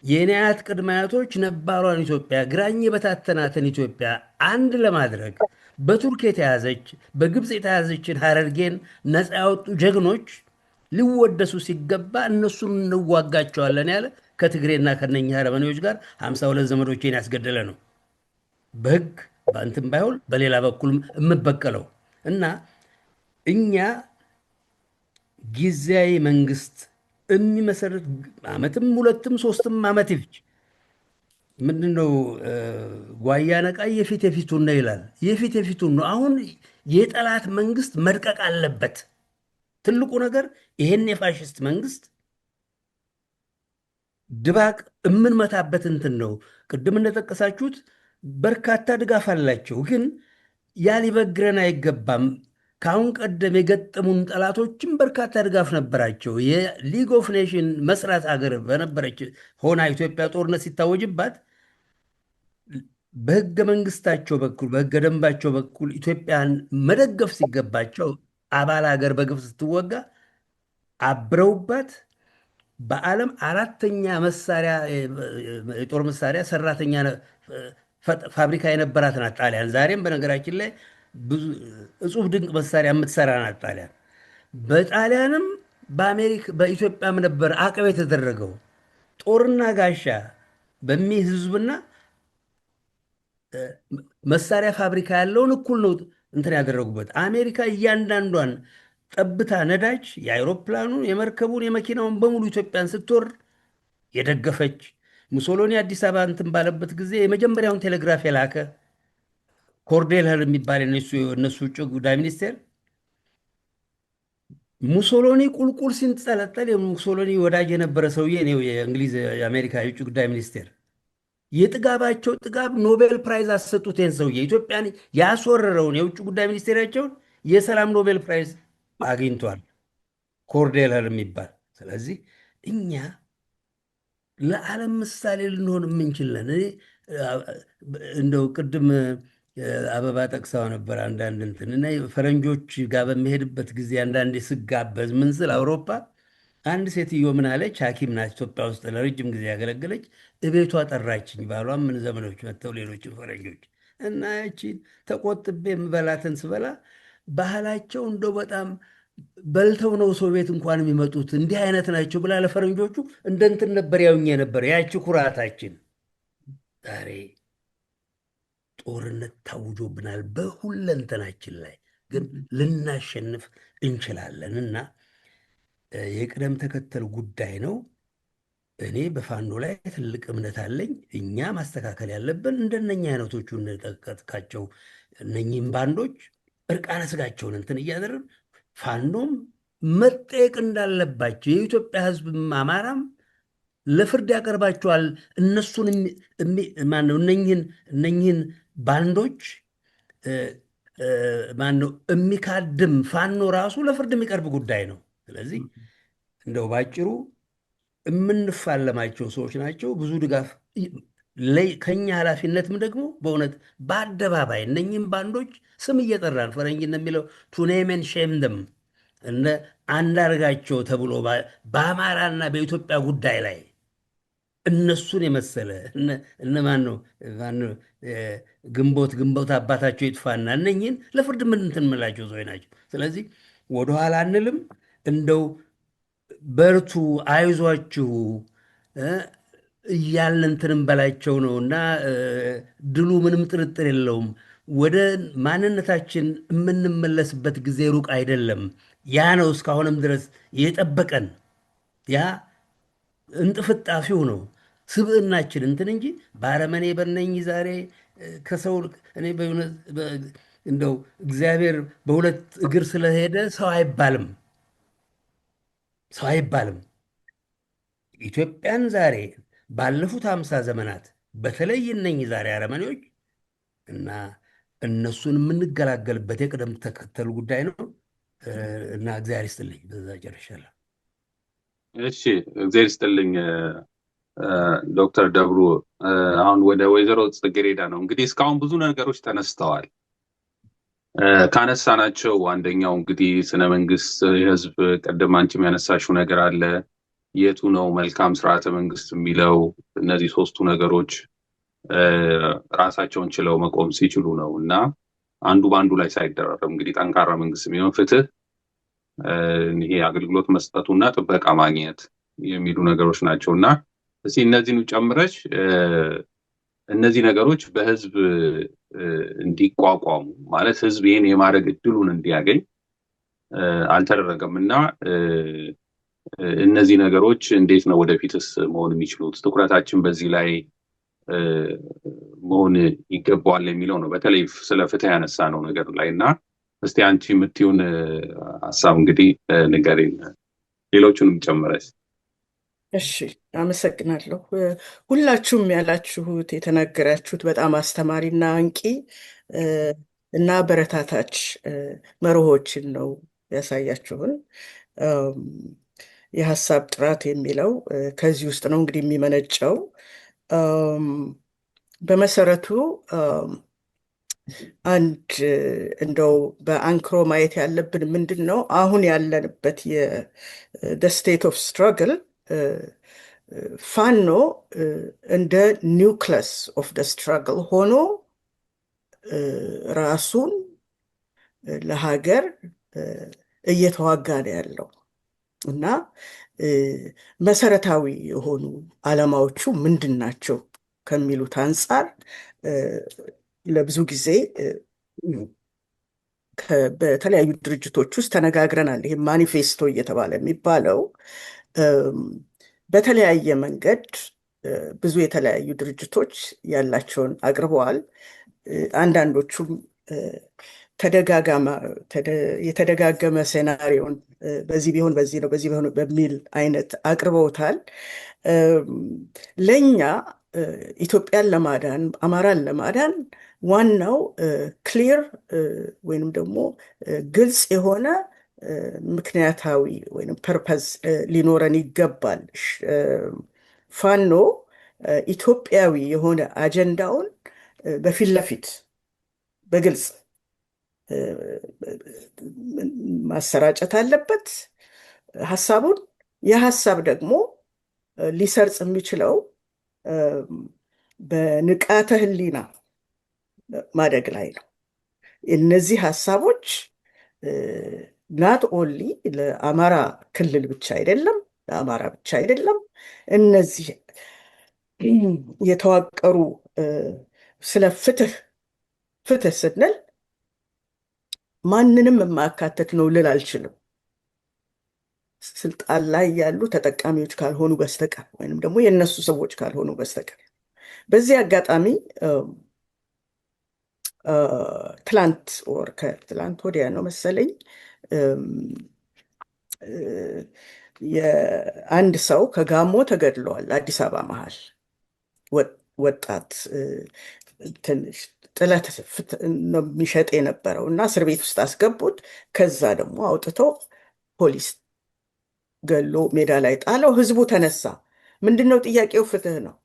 የኔ አያት ቅድመ አያቶች ነባሯን ኢትዮጵያ ግራኝ የበታተናትን ኢትዮጵያ አንድ ለማድረግ በቱርክ የተያዘች በግብፅ የተያዘችን ሀረርጌን ነፃ ያወጡ ጀግኖች ሊወደሱ ሲገባ እነሱን እንዋጋቸዋለን ያለ ከትግሬና ከነኛ አረመኔዎች ጋር 52 ዘመዶቼን ያስገደለ ነው። በህግ በእንትን ባይሆን በሌላ በኩል የምበቀለው እና እኛ ጊዜያዊ መንግስት የሚመሰረት ዓመትም 2ም 3ም ዓመት ይፍጅ ምንድነው ጓያ ነቃ የፊት የፊቱን ነው ይላል። የፊት የፊቱን ነው። አሁን የጠላት መንግስት መድቀቅ አለበት። ትልቁ ነገር ይሄን የፋሽስት መንግስት ድባቅ የምንመታበት እንትን ነው። ቅድም እንደጠቀሳችሁት በርካታ ድጋፍ አላቸው፣ ግን ያ ሊበግረን አይገባም። ከአሁን ቀደም የገጠሙን ጠላቶችም በርካታ ድጋፍ ነበራቸው። የሊግ ኦፍ ኔሽን መስራት ሀገር በነበረች ሆና ኢትዮጵያ ጦርነት ሲታወጅባት በህገ መንግስታቸው በኩል በህገ ደንባቸው በኩል ኢትዮጵያን መደገፍ ሲገባቸው አባል ሀገር በግፍ ስትወጋ አብረውባት በዓለም አራተኛ መሳሪያ የጦር መሳሪያ ሰራተኛ ፋብሪካ የነበራት ናት ጣሊያን። ዛሬም በነገራችን ላይ ብዙ እጹብ ድንቅ መሳሪያ የምትሰራ ናት ጣሊያን። በጣሊያንም በኢትዮጵያም ነበር አቀብ የተደረገው ጦርና ጋሻ በሚል ህዝብና መሳሪያ ፋብሪካ ያለውን እኩል ነው እንትን ያደረጉበት። አሜሪካ እያንዳንዷን ጠብታ ነዳጅ የአይሮፕላኑን፣ የመርከቡን፣ የመኪናውን በሙሉ ኢትዮጵያን ስትወር የደገፈች። ሙሶሎኒ አዲስ አበባ እንትን ባለበት ጊዜ የመጀመሪያውን ቴሌግራፍ የላከ ኮርዴልህል የሚባል እነሱ ውጭ ጉዳይ ሚኒስቴር ሙሶሎኒ ቁልቁል ሲንጠለጠል የሙሶሎኒ ወዳጅ የነበረ ሰውዬ ነው የእንግሊዝ የአሜሪካ የውጭ ጉዳይ ሚኒስቴር። የጥጋባቸው ጥጋብ ኖቤል ፕራይዝ አሰጡት። ይህን ሰውዬ ኢትዮጵያን ያስወረረውን የውጭ ጉዳይ ሚኒስቴራቸውን የሰላም ኖቤል ፕራይዝ አግኝቷል ኮርዴልህል የሚባል። ስለዚህ እኛ ለዓለም ምሳሌ ልንሆን የምንችለን። እንደው ቅድም አበባ ጠቅሳው ነበር አንዳንድ እንትን እና ፈረንጆች ጋር በሚሄድበት ጊዜ አንዳንዴ ስጋበዝ ምን ስል አውሮፓ አንድ ሴትዮ ምን አለች፣ ሐኪም ናት ኢትዮጵያ ውስጥ ለረጅም ጊዜ ያገለገለች። እቤቷ ጠራችኝ፣ ባሏም ምን ዘመዶች መጥተው ሌሎችም ፈረንጆች እና ያቺን ተቆጥቤ የምበላትን ስበላ ባህላቸው እንደው በጣም በልተው ነው ሰው ቤት እንኳን የሚመጡት እንዲህ አይነት ናቸው ብላ ለፈረንጆቹ እንደ እንትን ነበር ያውኘ ነበር። ያቺ ኩራታችን ዛሬ ጦርነት ታውጆብናል በሁለንተናችን ላይ፣ ግን ልናሸንፍ እንችላለን እና የቅደም ተከተል ጉዳይ ነው። እኔ በፋኖ ላይ ትልቅ እምነት አለኝ። እኛ ማስተካከል ያለብን እንደነኛ አይነቶቹ እንጠቀጥቃቸው፣ እነኚህም ባንዶች እርቃነ ስጋቸውን እንትን እያደረግን ፋኖም መጠየቅ እንዳለባቸው የኢትዮጵያ ሕዝብም አማራም ለፍርድ ያቀርባቸዋል። እነሱን ማነው እነኝህን ባንዶች ማነው የሚካድም ፋኖ ራሱ ለፍርድ የሚቀርብ ጉዳይ ነው። ስለዚህ እንደው ባጭሩ የምንፋለማቸው ሰዎች ናቸው። ብዙ ድጋፍ ከኛ ኃላፊነትም ደግሞ በእውነት በአደባባይ እነኝህም ባንዶች ስም እየጠራን ፈረንጅ እንደሚለው ቱኔመን ሼምደም እነ አንዳርጋቸው ተብሎ በአማራና በኢትዮጵያ ጉዳይ ላይ እነሱን የመሰለ እነ ማነው ግንቦት አባታቸው ይጥፋና እነኝህን ለፍርድ ምን እንትን የምላቸው ሰዎች ናቸው። ስለዚህ ወደኋላ አንልም። እንደው በርቱ፣ አይዟችሁ እያልን እንትንም በላቸው ነው እና ድሉ ምንም ጥርጥር የለውም። ወደ ማንነታችን የምንመለስበት ጊዜ ሩቅ አይደለም። ያ ነው እስካሁንም ድረስ የጠበቀን፣ ያ እንጥፍጣፊው ነው ስብዕናችን እንትን እንጂ ባረመኔ በነኝ ዛሬ ከሰው እኔ እንደው እግዚአብሔር በሁለት እግር ስለሄደ ሰው አይባልም፣ ሰው አይባልም። ኢትዮጵያን ዛሬ ባለፉት 50 ዘመናት በተለይ እነኝ ዛሬ አረመኔዎች እና እነሱን የምንገላገልበት የቅደም ተከተል ጉዳይ ነው እና እግዚአብሔር ይስጥልኝ። በዛ ጨርሻለሁ። እሺ፣ እግዚአብሔር ይስጥልኝ ዶክተር ደብሩ። አሁን ወደ ወይዘሮ ጽጌሬዳ ነው። እንግዲህ እስካሁን ብዙ ነገሮች ተነስተዋል። ካነሳናቸው አንደኛው እንግዲህ ስነ መንግስት፣ የህዝብ ቅድም አንቺም ያነሳሽው ነገር አለ። የቱ ነው መልካም ስርዓተ መንግስት የሚለው? እነዚህ ሶስቱ ነገሮች ራሳቸውን ችለው መቆም ሲችሉ ነው እና አንዱ በአንዱ ላይ ሳይደራረብ እንግዲህ ጠንካራ መንግስት የሚሆን ፍትህ፣ ይሄ አገልግሎት መስጠቱና ጥበቃ ማግኘት የሚሉ ነገሮች ናቸው እና እስኪ እነዚህን ጨምረሽ እነዚህ ነገሮች በህዝብ እንዲቋቋሙ ማለት ህዝብ ይህን የማድረግ እድሉን እንዲያገኝ አልተደረገም እና እነዚህ ነገሮች እንዴት ነው ወደፊትስ መሆን የሚችሉት? ትኩረታችን በዚህ ላይ መሆን ይገባዋል የሚለው ነው። በተለይ ስለ ፍትህ ያነሳ ነው ነገር ላይ እና እስቲ አንቺ የምትይውን ሀሳብ እንግዲህ ንገሪን፣ ሌሎቹንም ጨምረሽ። እሺ፣ አመሰግናለሁ። ሁላችሁም ያላችሁት የተናገራችሁት በጣም አስተማሪና አንቂ እና በረታታች መርሆችን ነው ያሳያችሁን። የሀሳብ ጥራት የሚለው ከዚህ ውስጥ ነው እንግዲህ የሚመነጨው። በመሰረቱ አንድ እንደው በአንክሮ ማየት ያለብን ምንድን ነው አሁን ያለንበት ስቴት ኦፍ ስትራግል ፋኖ እንደ ኒውክለስ ኦፍ ደ ስትራግል ሆኖ ራሱን ለሀገር እየተዋጋ ነው ያለው እና መሰረታዊ የሆኑ ዓላማዎቹ ምንድን ናቸው ከሚሉት አንጻር ለብዙ ጊዜ በተለያዩ ድርጅቶች ውስጥ ተነጋግረናል። ይሄ ማኒፌስቶ እየተባለ የሚባለው በተለያየ መንገድ ብዙ የተለያዩ ድርጅቶች ያላቸውን አቅርበዋል። አንዳንዶቹም የተደጋገመ ሴናሪዮን በዚህ ቢሆን በዚህ ነው፣ በዚህ ቢሆን በሚል አይነት አቅርበውታል። ለእኛ ኢትዮጵያን ለማዳን አማራን ለማዳን ዋናው ክሊር ወይንም ደግሞ ግልጽ የሆነ ምክንያታዊ ወይም ፐርፐዝ ሊኖረን ይገባል። ፋኖ ኢትዮጵያዊ የሆነ አጀንዳውን በፊት ለፊት በግልጽ ማሰራጨት አለበት ሀሳቡን። የሀሳብ ደግሞ ሊሰርጽ የሚችለው በንቃተ ህሊና ማደግ ላይ ነው። እነዚህ ሀሳቦች ናት ኦንሊ ለአማራ ክልል ብቻ አይደለም፣ ለአማራ ብቻ አይደለም። እነዚህ የተዋቀሩ ስለ ፍትህ ስንል ማንንም የማያካትት ነው ልል አልችልም፣ ስልጣን ላይ ያሉ ተጠቃሚዎች ካልሆኑ በስተቀር ወይንም ደግሞ የእነሱ ሰዎች ካልሆኑ በስተቀር። በዚህ አጋጣሚ ከትላንት ወዲያ ነው መሰለኝ የአንድ ሰው ከጋሞ ተገድለዋል። አዲስ አበባ መሀል ወጣት ትንሽ ጥለት ነው የሚሸጥ የነበረው እና እስር ቤት ውስጥ አስገቡት። ከዛ ደግሞ አውጥተው ፖሊስ ገሎ ሜዳ ላይ ጣለው። ህዝቡ ተነሳ። ምንድነው ጥያቄው? ፍትህ ነው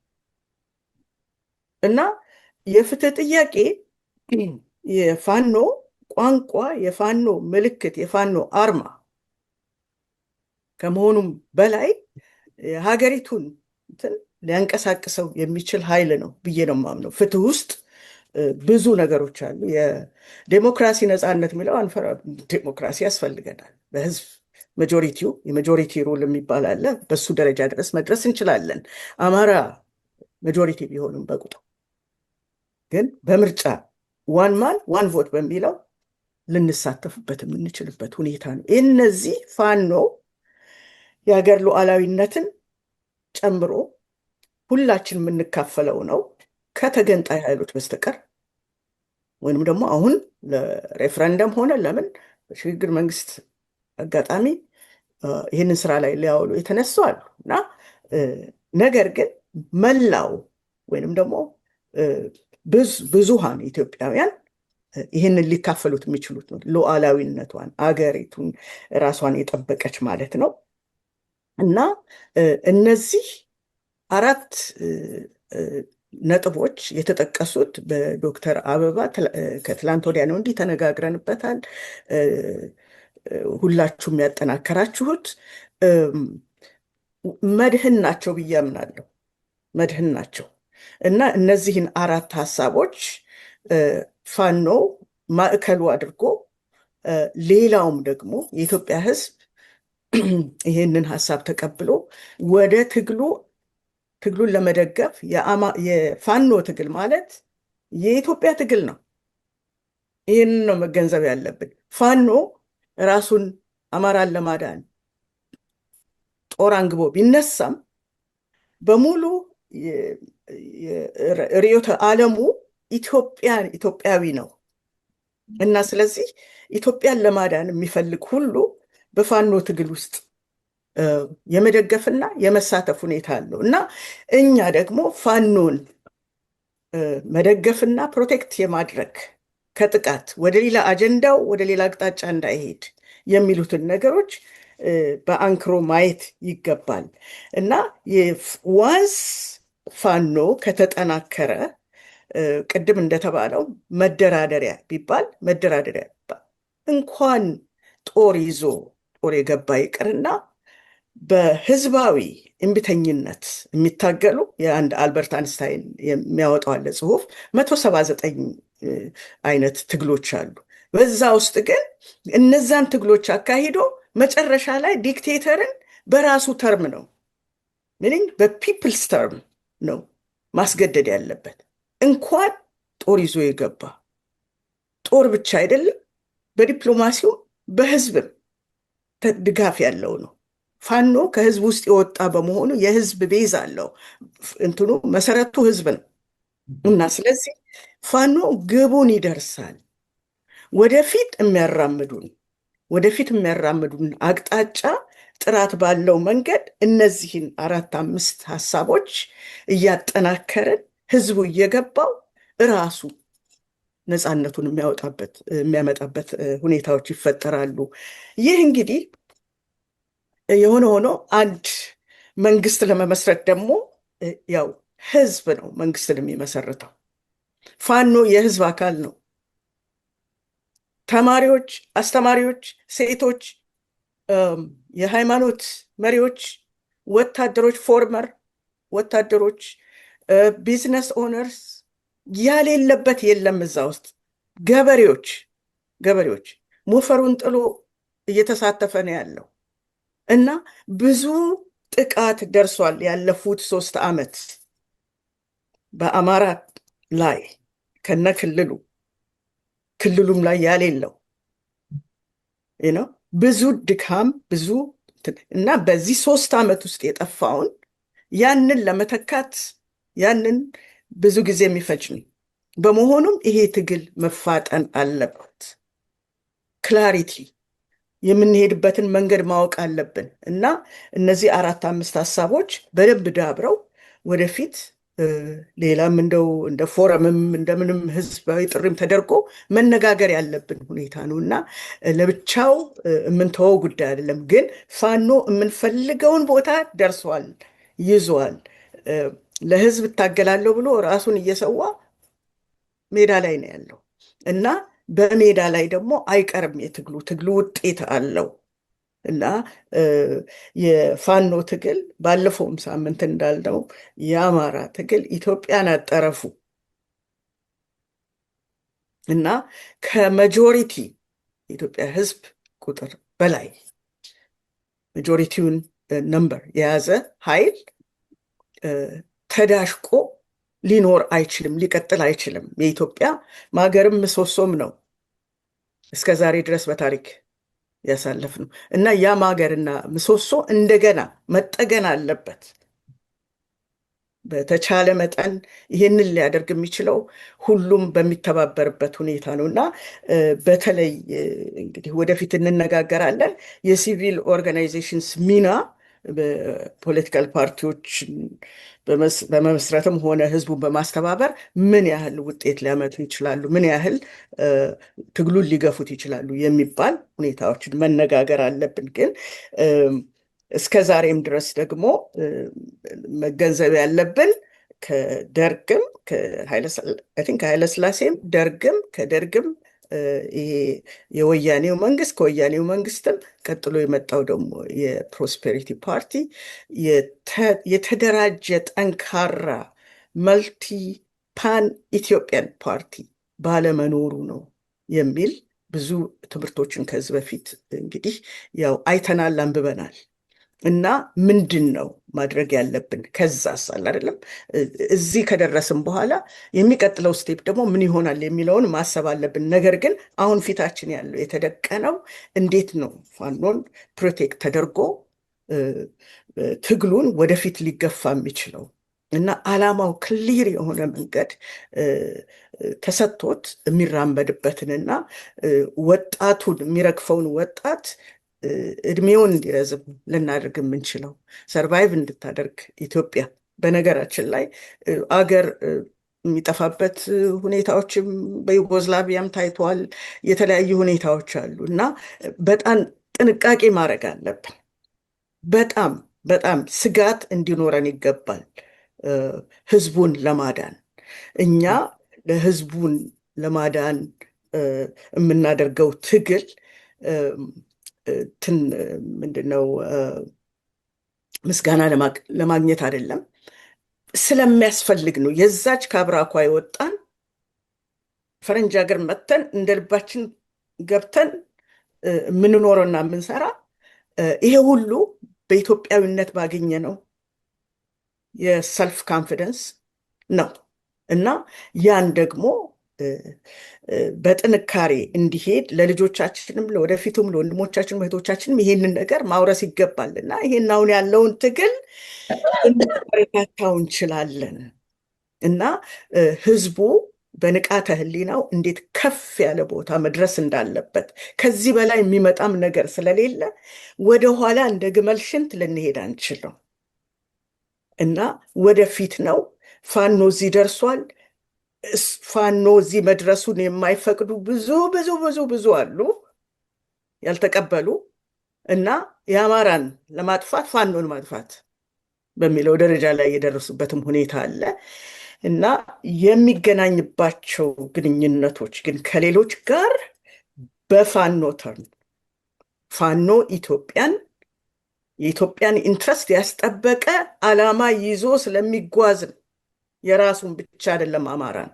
እና የፍትህ ጥያቄ የፋኖ ቋንቋ፣ የፋኖ ምልክት፣ የፋኖ አርማ ከመሆኑም በላይ ሀገሪቱን ሊያንቀሳቅሰው የሚችል ኃይል ነው ብዬ ነው የማምነው። ፍትህ ውስጥ ብዙ ነገሮች አሉ። የዴሞክራሲ ነፃነት የሚለው አንፈራ፣ ዴሞክራሲ ያስፈልገናል። በህዝብ የማጆሪቲ ሩል የሚባል አለ። በሱ ደረጃ ድረስ መድረስ እንችላለን። አማራ ማጆሪቲ ቢሆንም በቁጥር ግን በምርጫ ዋን ማን ዋን ቮት በሚለው ልንሳተፍበት የምንችልበት ሁኔታ ነው። እነዚህ ፋኖ የሀገር ሉዓላዊነትን ጨምሮ ሁላችን የምንካፈለው ነው ከተገንጣይ ኃይሎች በስተቀር። ወይንም ደግሞ አሁን ለሬፍረንደም ሆነ ለምን በሽግግር መንግስት አጋጣሚ ይህንን ስራ ላይ ሊያውሉ የተነሱ አሉ እና ነገር ግን መላው ወይንም ደግሞ ብዙሃን ኢትዮጵያውያን ይህንን ሊካፈሉት የሚችሉት ነው። ሉዓላዊነቷን አገሪቱን ራሷን የጠበቀች ማለት ነው እና እነዚህ አራት ነጥቦች የተጠቀሱት በዶክተር አበባ ከትላንት ወዲያ ነው እንዲህ ተነጋግረንበታል። ሁላችሁም ያጠናከራችሁት መድህን ናቸው ብዬ አምናለሁ። መድህን ናቸው እና እነዚህን አራት ሀሳቦች ፋኖ ማዕከሉ አድርጎ ሌላውም ደግሞ የኢትዮጵያ ሕዝብ ይህንን ሀሳብ ተቀብሎ ወደ ትግሉን ለመደገፍ የፋኖ ትግል ማለት የኢትዮጵያ ትግል ነው። ይህንን ነው መገንዘብ ያለብን። ፋኖ ራሱን አማራን ለማዳን ጦር አንግቦ ቢነሳም በሙሉ ርዕዮተ ዓለሙ ኢትዮጵያዊ ነው እና ስለዚህ ኢትዮጵያን ለማዳን የሚፈልግ ሁሉ በፋኖ ትግል ውስጥ የመደገፍና የመሳተፍ ሁኔታ አለው እና እኛ ደግሞ ፋኖን መደገፍና ፕሮቴክት የማድረግ ከጥቃት ወደ ሌላ አጀንዳው ወደ ሌላ አቅጣጫ እንዳይሄድ የሚሉትን ነገሮች በአንክሮ ማየት ይገባል እና ዋንስ ፋኖ ከተጠናከረ ቅድም እንደተባለው መደራደሪያ ቢባል እንኳን ጦር ይዞ ጦር የገባ ይቅርና በህዝባዊ እምቢተኝነት የሚታገሉ የአንድ አልበርት አንስታይን የሚያወጣው አለ ጽሁፍ 179 አይነት ትግሎች አሉ። በዛ ውስጥ ግን እነዛን ትግሎች አካሂዶ መጨረሻ ላይ ዲክቴተርን በራሱ ተርም ነው ሚኒንግ በፒፕልስ ተርም ነው ማስገደድ ያለበት። እንኳን ጦር ይዞ የገባ ጦር ብቻ አይደለም፣ በዲፕሎማሲው በህዝብም ድጋፍ ያለው ነው። ፋኖ ከህዝብ ውስጥ የወጣ በመሆኑ የህዝብ ቤዝ አለው። እንትኑ መሰረቱ ህዝብ ነው እና ስለዚህ ፋኖ ግቡን ይደርሳል። ወደፊት የሚያራምዱን አቅጣጫ ጥራት ባለው መንገድ እነዚህን 4-5 ሀሳቦች እያጠናከርን ህዝቡ እየገባው እራሱ ነፃነቱን የሚያመጣበት ሁኔታዎች ይፈጠራሉ። ይህ እንግዲህ የሆነ ሆኖ አንድ መንግስት ለመመስረት ደግሞ ያው ህዝብ ነው መንግስትን የሚመሰርተው። ፋኖ የህዝብ አካል ነው። ተማሪዎች፣ አስተማሪዎች፣ ሴቶች፣ የሃይማኖት መሪዎች፣ ወታደሮች፣ ፎርመር ወታደሮች፣ ቢዝነስ ኦነርስ ያሌለበት የለም እዛ ውስጥ። ገበሬዎች ሞፈሩን ጥሎ እየተሳተፈ ነው ያለው እና ብዙ ጥቃት ደርሷል። ያለፉት 3 ዓመት በአማራ ላይ ከነ ክልሉም ላይ ያሌለው ብዙ ድካም ብዙ እና በዚህ 3 ዓመት ውስጥ የጠፋውን ያንን ለመተካት ያንን ብዙ ጊዜ የሚፈጅ ነው። በመሆኑም ይሄ ትግል መፋጠን አለበት። ክላሪቲ የምንሄድበትን መንገድ ማወቅ አለብን እና እነዚህ 4-5 ሀሳቦች በደንብ ዳብረው ወደፊት ሌላም እንደ ፎረምም እንደምንም ህዝባዊ ጥሪም ተደርጎ መነጋገር ያለብን ሁኔታ ነው እና ለብቻው የምንተወው ጉዳይ አይደለም። ግን ፋኖ የምንፈልገውን ቦታ ደርሷል፣ ይዟል። ለህዝብ እታገላለሁ ብሎ ራሱን እየሰዋ ሜዳ ላይ ነው ያለው እና በሜዳ ላይ ደግሞ አይቀርም ትግሉ ውጤት አለው እና የፋኖ ትግል ባለፈውም ሳምንት እንዳልነው የአማራ ትግል ኢትዮጵያን አጠረፉ እና ከማጆሪቲ የኢትዮጵያ ህዝብ ቁጥር በላይ ማጆሪቲውን ነምበር የያዘ ኃይል ተዳሽቆ ሊኖር አይችልም፣ ሊቀጥል አይችልም። የኢትዮጵያ ማገርም ምሰሶም ነው እስከ ዛሬ ድረስ በታሪክ ያሳለፍነው እና ያ ማገርና ምሰሶ እንደገና መጠገን አለበት። በተቻለ መጠን ይህንን ሊያደርግ የሚችለው ሁሉም በሚተባበርበት ሁኔታ ነው እና በተለይ እንግዲህ ወደፊት እንነጋገራለን የሲቪል ኦርጋናይዜሽንስ ሚና በፖለቲካል ፓርቲዎች በመመስረትም ሆነ ህዝቡን በማስተባበር ምን ያህል ውጤት ሊያመጡ ይችላሉ፣ ምን ያህል ትግሉን ሊገፉት ይችላሉ የሚባል ሁኔታዎችን መነጋገር አለብን። ግን እስከ ዛሬም ድረስ ደግሞ መገንዘብ ያለብን ከደርግም ከኃይለስላሴም ከደርግም ይሄ የወያኔው መንግስት ከወያኔው መንግስትም ቀጥሎ የመጣው ደግሞ የፕሮስፔሪቲ ፓርቲ የተደራጀ ጠንካራ መልቲ ፓን ኢትዮጵያን ፓርቲ ባለመኖሩ ነው የሚል ብዙ ትምህርቶችን ከዚህ በፊት እንግዲህ ያው አይተናል፣ አንብበናል እና ምንድን ነው ማድረግ ያለብን? ከዛስ አለ አይደለም እዚህ ከደረስን በኋላ የሚቀጥለው ስቴፕ ደግሞ ምን ይሆናል የሚለውን ማሰብ አለብን። ነገር ግን አሁን ፊታችን ያለው የተደቀነው እንዴት ነው ፋኖን ፕሮቴክት ተደርጎ ትግሉን ወደፊት ሊገፋ የሚችለው እና ዓላማው ክሊር የሆነ መንገድ ተሰጥቶት የሚራመድበትንና ወጣቱን የሚረግፈውን ወጣት እድሜውን እንዲረዝም ልናደርግ የምንችለው ሰርቫይቭ እንድታደርግ ኢትዮጵያ። በነገራችን ላይ አገር የሚጠፋበት ሁኔታዎችም በዩጎዝላቪያም ታይቷል። የተለያዩ ሁኔታዎች አሉ እና በጣም ጥንቃቄ ማድረግ አለብን። በጣም ስጋት እንዲኖረን ይገባል። ህዝቡን ለማዳን እኛ ለህዝቡን ለማዳን የምናደርገው ትግል ምንድነው ምስጋና ለማግኘት አይደለም፣ ስለሚያስፈልግ ነው። የዛች ከአብራኳ የወጣን ፈረንጅ ሀገር መተን እንደ ልባችን ገብተን የምንኖረውና የምንሰራ ይሄ ሁሉ በኢትዮጵያዊነት ባገኘ ነው የሰልፍ ካንፊደንስ ነው እና ያን ደግሞ በጥንካሬ እንዲሄድ ለልጆቻችንም ለወደፊቱም ለወንድሞቻችንም እህቶቻችንም ይሄንን ነገር ማውረስ ይገባል እና ይሄን አሁን ያለውን ትግል እንበረታታው እንችላለን እና ህዝቡ በንቃተ ህሊናው እንዴት ከፍ ያለ ቦታ መድረስ እንዳለበት ከዚህ በላይ የሚመጣም ነገር ስለሌለ ወደኋላ እንደ ግመል ሽንት ልንሄድ አንችልም እና ወደፊት ነው። ፋኖ እዚህ ደርሷል። ፋኖ እዚህ መድረሱን የማይፈቅዱ ብዙ አሉ ያልተቀበሉ እና የአማራን ለማጥፋት ፋኖን ማጥፋት በሚለው ደረጃ ላይ የደረሱበትም ሁኔታ አለ እና የሚገናኝባቸው ግንኙነቶች ግን ከሌሎች ጋር በፋኖ ተርን ፋኖ የኢትዮጵያን ኢንትረስት ያስጠበቀ ዓላማ ይዞ ስለሚጓዝ የራሱን ብቻ አይደለም አማራን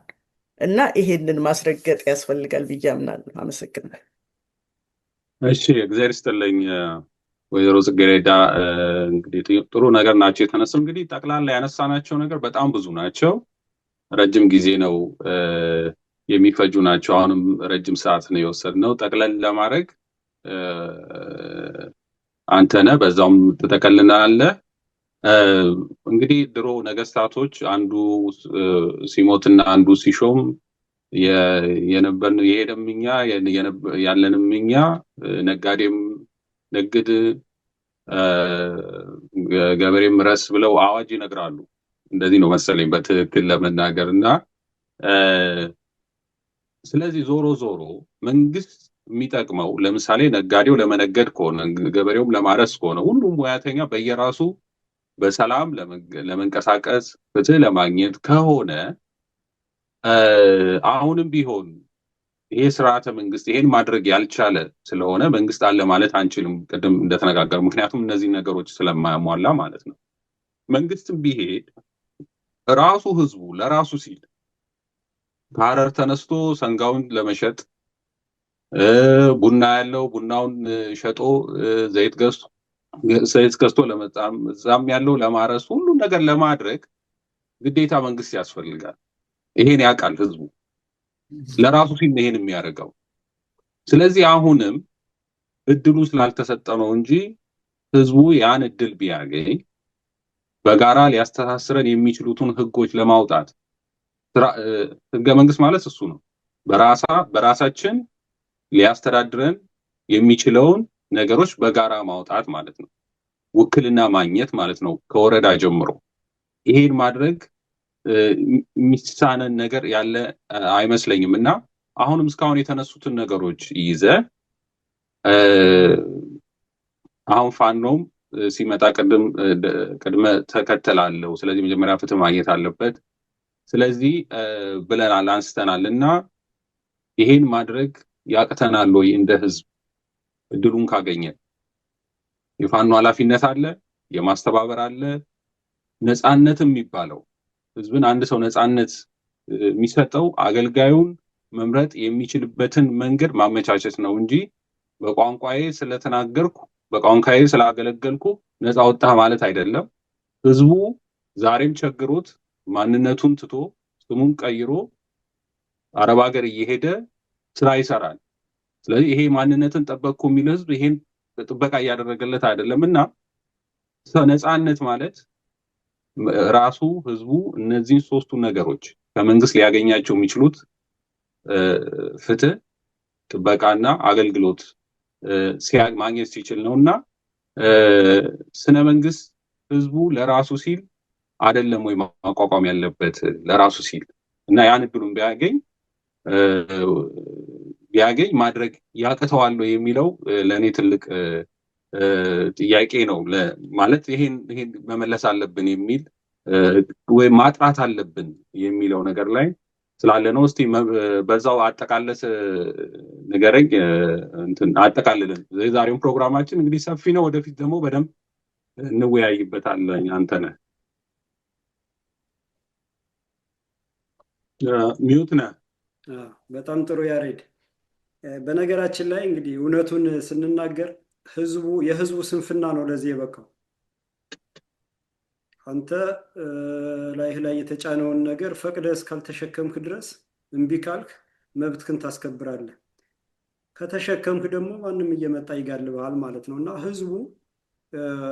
እና ይሄንን ማስረገጥ ያስፈልጋል ብዬ አምናለሁ። አመሰግናለሁ። እሺ፣ እግዚአብሔር ይስጥልኝ ወይዘሮ ጽጌረዳ። እንግዲህ ጥሩ ነገር ናቸው የተነሱ። እንግዲህ ጠቅላላ ያነሳናቸው ነገር በጣም ብዙ ናቸው። ረጅም ጊዜ ነው የሚፈጁ ናቸው። አሁንም ረጅም ሰዓት ነው የወሰድነው። ጠቅለል ለማድረግ አንተነህ በዛውም ትጠቀልላለህ። እንግዲህ ድሮ ነገስታቶች አንዱ ሲሞትና አንዱ ሲሾም የሄደም እኛ ያለንም እኛ ነጋዴም ነግድ ገበሬም ረስ ብለው አዋጅ ይነግራሉ። እንደዚህ ነው መሰለኝ በትክክል ለመናገር እና ስለዚህ ዞሮ መንግስት የሚጠቅመው ለምሳሌ ነጋዴው ለመነገድ ከሆነ ገበሬውም ለማረስ ከሆነ ሁሉም ሙያተኛ በየራሱ በሰላም ለመንቀሳቀስ ፍትህ ለማግኘት ከሆነ አሁንም ቢሆን ይሄ ስርዓተ መንግስት ይሄን ማድረግ ያልቻለ ስለሆነ መንግስት አለ ማለት አንችልም። ቅድም እንደተነጋገር ምክንያቱም እነዚህ ነገሮች ስለማያሟላ ማለት ነው። መንግስትም ቢሄድ ራሱ ህዝቡ ለራሱ ሲል ከሀረር ተነስቶ ሰንጋውን ለመሸጥ ቡና ያለው ቡናውን ሸጦ ዘይት ገዝቶ ለመጣም እዛም ያለው ለማረስ ሁሉ ነገር ለማድረግ ግዴታ መንግስት ያስፈልጋል። ይሄን ያውቃል ህዝቡ ለራሱ ሲል ይሄን የሚያደርገው። ስለዚህ አሁንም እድሉ ስላልተሰጠ ነው እንጂ ህዝቡ ያን እድል ቢያገኝ በጋራ ሊያስተሳስረን የሚችሉትን ህጎች ለማውጣት ህገ መንግስት ማለት እሱ ነው። በራሳችን ሊያስተዳድረን የሚችለውን ነገሮች በጋራ ማውጣት ማለት ነው። ውክልና ማግኘት ማለት ነው ከወረዳ ጀምሮ። ይሄን ማድረግ የሚሳነን ነገር ያለ አይመስለኝም እና አሁንም እስካሁን የተነሱትን ነገሮች ይዘ አሁን ፋኖም ሲመጣ ቅድመ ተከተላለው። ስለዚህ መጀመሪያ ፍትህ ማግኘት አለበት። ስለዚህ ብለናል አንስተናል እና ይሄን ማድረግ ያቅተናል ወይ እንደ ህዝብ? እድሉን ካገኘ የፋኖ ኃላፊነት አለ፣ የማስተባበር አለ። ነፃነትም የሚባለው ህዝብን አንድ ሰው ነፃነት የሚሰጠው አገልጋዩን መምረጥ የሚችልበትን መንገድ ማመቻቸት ነው እንጂ በቋንቋዬ ስለተናገርኩ በቋንቋዬ ስላገለገልኩ ነፃ ወጣህ ማለት አይደለም። ህዝቡ ዛሬም ቸግሮት ማንነቱን ትቶ ስሙን ቀይሮ አረብ ሀገር እየሄደ ስራ ይሰራል። ስለዚህ ይሄ ማንነትን ጠበቅኩ የሚል ህዝብ ይሄን ጥበቃ እያደረገለት አይደለም እና ነፃነት ማለት ራሱ ህዝቡ እነዚህን ሶስቱ ነገሮች ከመንግስት ሊያገኛቸው የሚችሉት ፍትህ፣ ጥበቃና አገልግሎት ማግኘት ሲችል ነውና ስነ መንግስት ህዝቡ ለራሱ ሲል አይደለም ወይ ማቋቋም ያለበት ለራሱ ሲል እና ያን እድሉን ቢያገኝ ማድረግ ያቅተዋል የሚለው ለእኔ ትልቅ ጥያቄ ነው። ማለት ይሄን መመለስ አለብን የሚል ወይ ማጥራት አለብን የሚለው ነገር ላይ ስላለ ነው። እስቲ በዛው አጠቃለስ ንገረኝ። አጠቃልልን። የዛሬውን ፕሮግራማችን እንግዲህ ሰፊ ነው። ወደፊት ደግሞ በደንብ እንወያይበታለን። አንተ ነህ ሚዩት ነህ። በጣም ጥሩ ያሬድ። በነገራችን ላይ እንግዲህ እውነቱን ስንናገር የህዝቡ ስንፍና ነው ለዚህ የበቃው። አንተ ላይህ ላይ የተጫነውን ነገር ፈቅደህ እስካልተሸከምክ ድረስ እምቢ ካልክ መብትህን ታስከብራለህ። ከተሸከምክ ደግሞ ማንም እየመጣ ይጋልብሃል ማለት ነው። እና ህዝቡ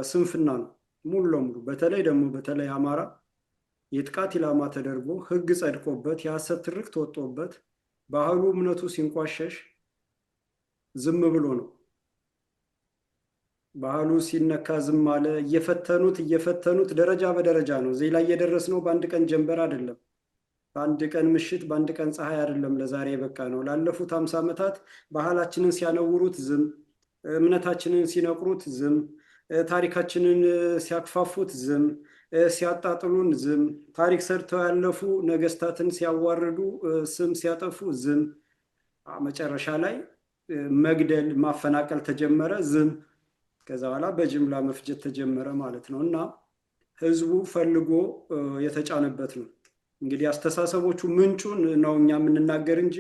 ስንፍና ነው ሙሉ ለሙሉ። በተለይ አማራ የጥቃት ኢላማ ተደርጎ ህግ ጸድቆበት የሐሰት ትርክት ወጥቶበት ባህሉ እምነቱ ሲንቋሸሽ ዝም ብሎ ነው። ባህሉ ሲነካ ዝም አለ። እየፈተኑት ደረጃ በደረጃ ነው እዚህ ላይ የደረስነው። በአንድ ቀን ጀንበር አይደለም፣ በአንድ ቀን ምሽት፣ በአንድ ቀን ፀሐይ አይደለም ለዛሬ የበቃ ነው። ላለፉት 50 ዓመታት ባህላችንን ሲያነውሩት ዝም፣ እምነታችንን ሲነቅሩት ዝም፣ ታሪካችንን ሲያክፋፉት ዝም፣ ሲያጣጥሉን ዝም፣ ታሪክ ሰርተው ያለፉ ነገስታትን ሲያዋርዱ ስም ሲያጠፉ ዝም፣ መጨረሻ ላይ መግደል ማፈናቀል ተጀመረ ዝም፣ ከዛ በኋላ በጅምላ መፍጀት ተጀመረ ማለት ነው። እና ህዝቡ ፈልጎ የተጫነበት ነው። እንግዲህ አስተሳሰቦቹ ምንጩን ነው እኛ የምንናገር እንጂ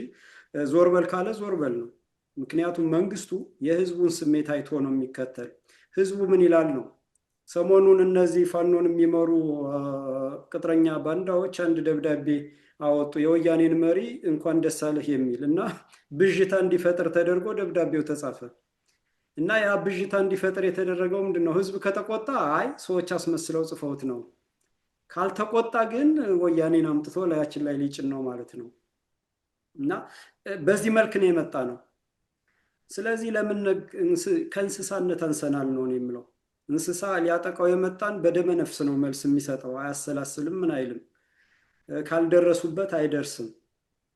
ዞር በል ካለ ዞር በል ነው። ምክንያቱም መንግስቱ የህዝቡን ስሜት አይቶ ነው የሚከተል። ህዝቡ ምን ይላል ነው። ሰሞኑን እነዚህ ፋኖን የሚመሩ ቅጥረኛ ባንዳዎች አንድ ደብዳቤ አወጡ፣ የወያኔን መሪ እንኳን ደስ አለህ የሚል እና ብዥታ እንዲፈጥር ተደርጎ ደብዳቤው ተጻፈ። እና ያ ብዥታ እንዲፈጥር የተደረገው ምንድነው? ህዝብ ከተቆጣ አይ ሰዎች አስመስለው ጽፈውት ነው፣ ካልተቆጣ ግን ወያኔን አምጥቶ ላያችን ላይ ሊጭን ነው ማለት ነው። እና በዚህ መልክ ነው የመጣ ነው። ስለዚህ ለምን ከእንስሳነት አንሰናል ነው የምለው። እንስሳ ሊያጠቃው የመጣን በደመ ነፍስ ነው መልስ የሚሰጠው፣ አያሰላስልም፣ ምን አይልም፣ ካልደረሱበት አይደርስም።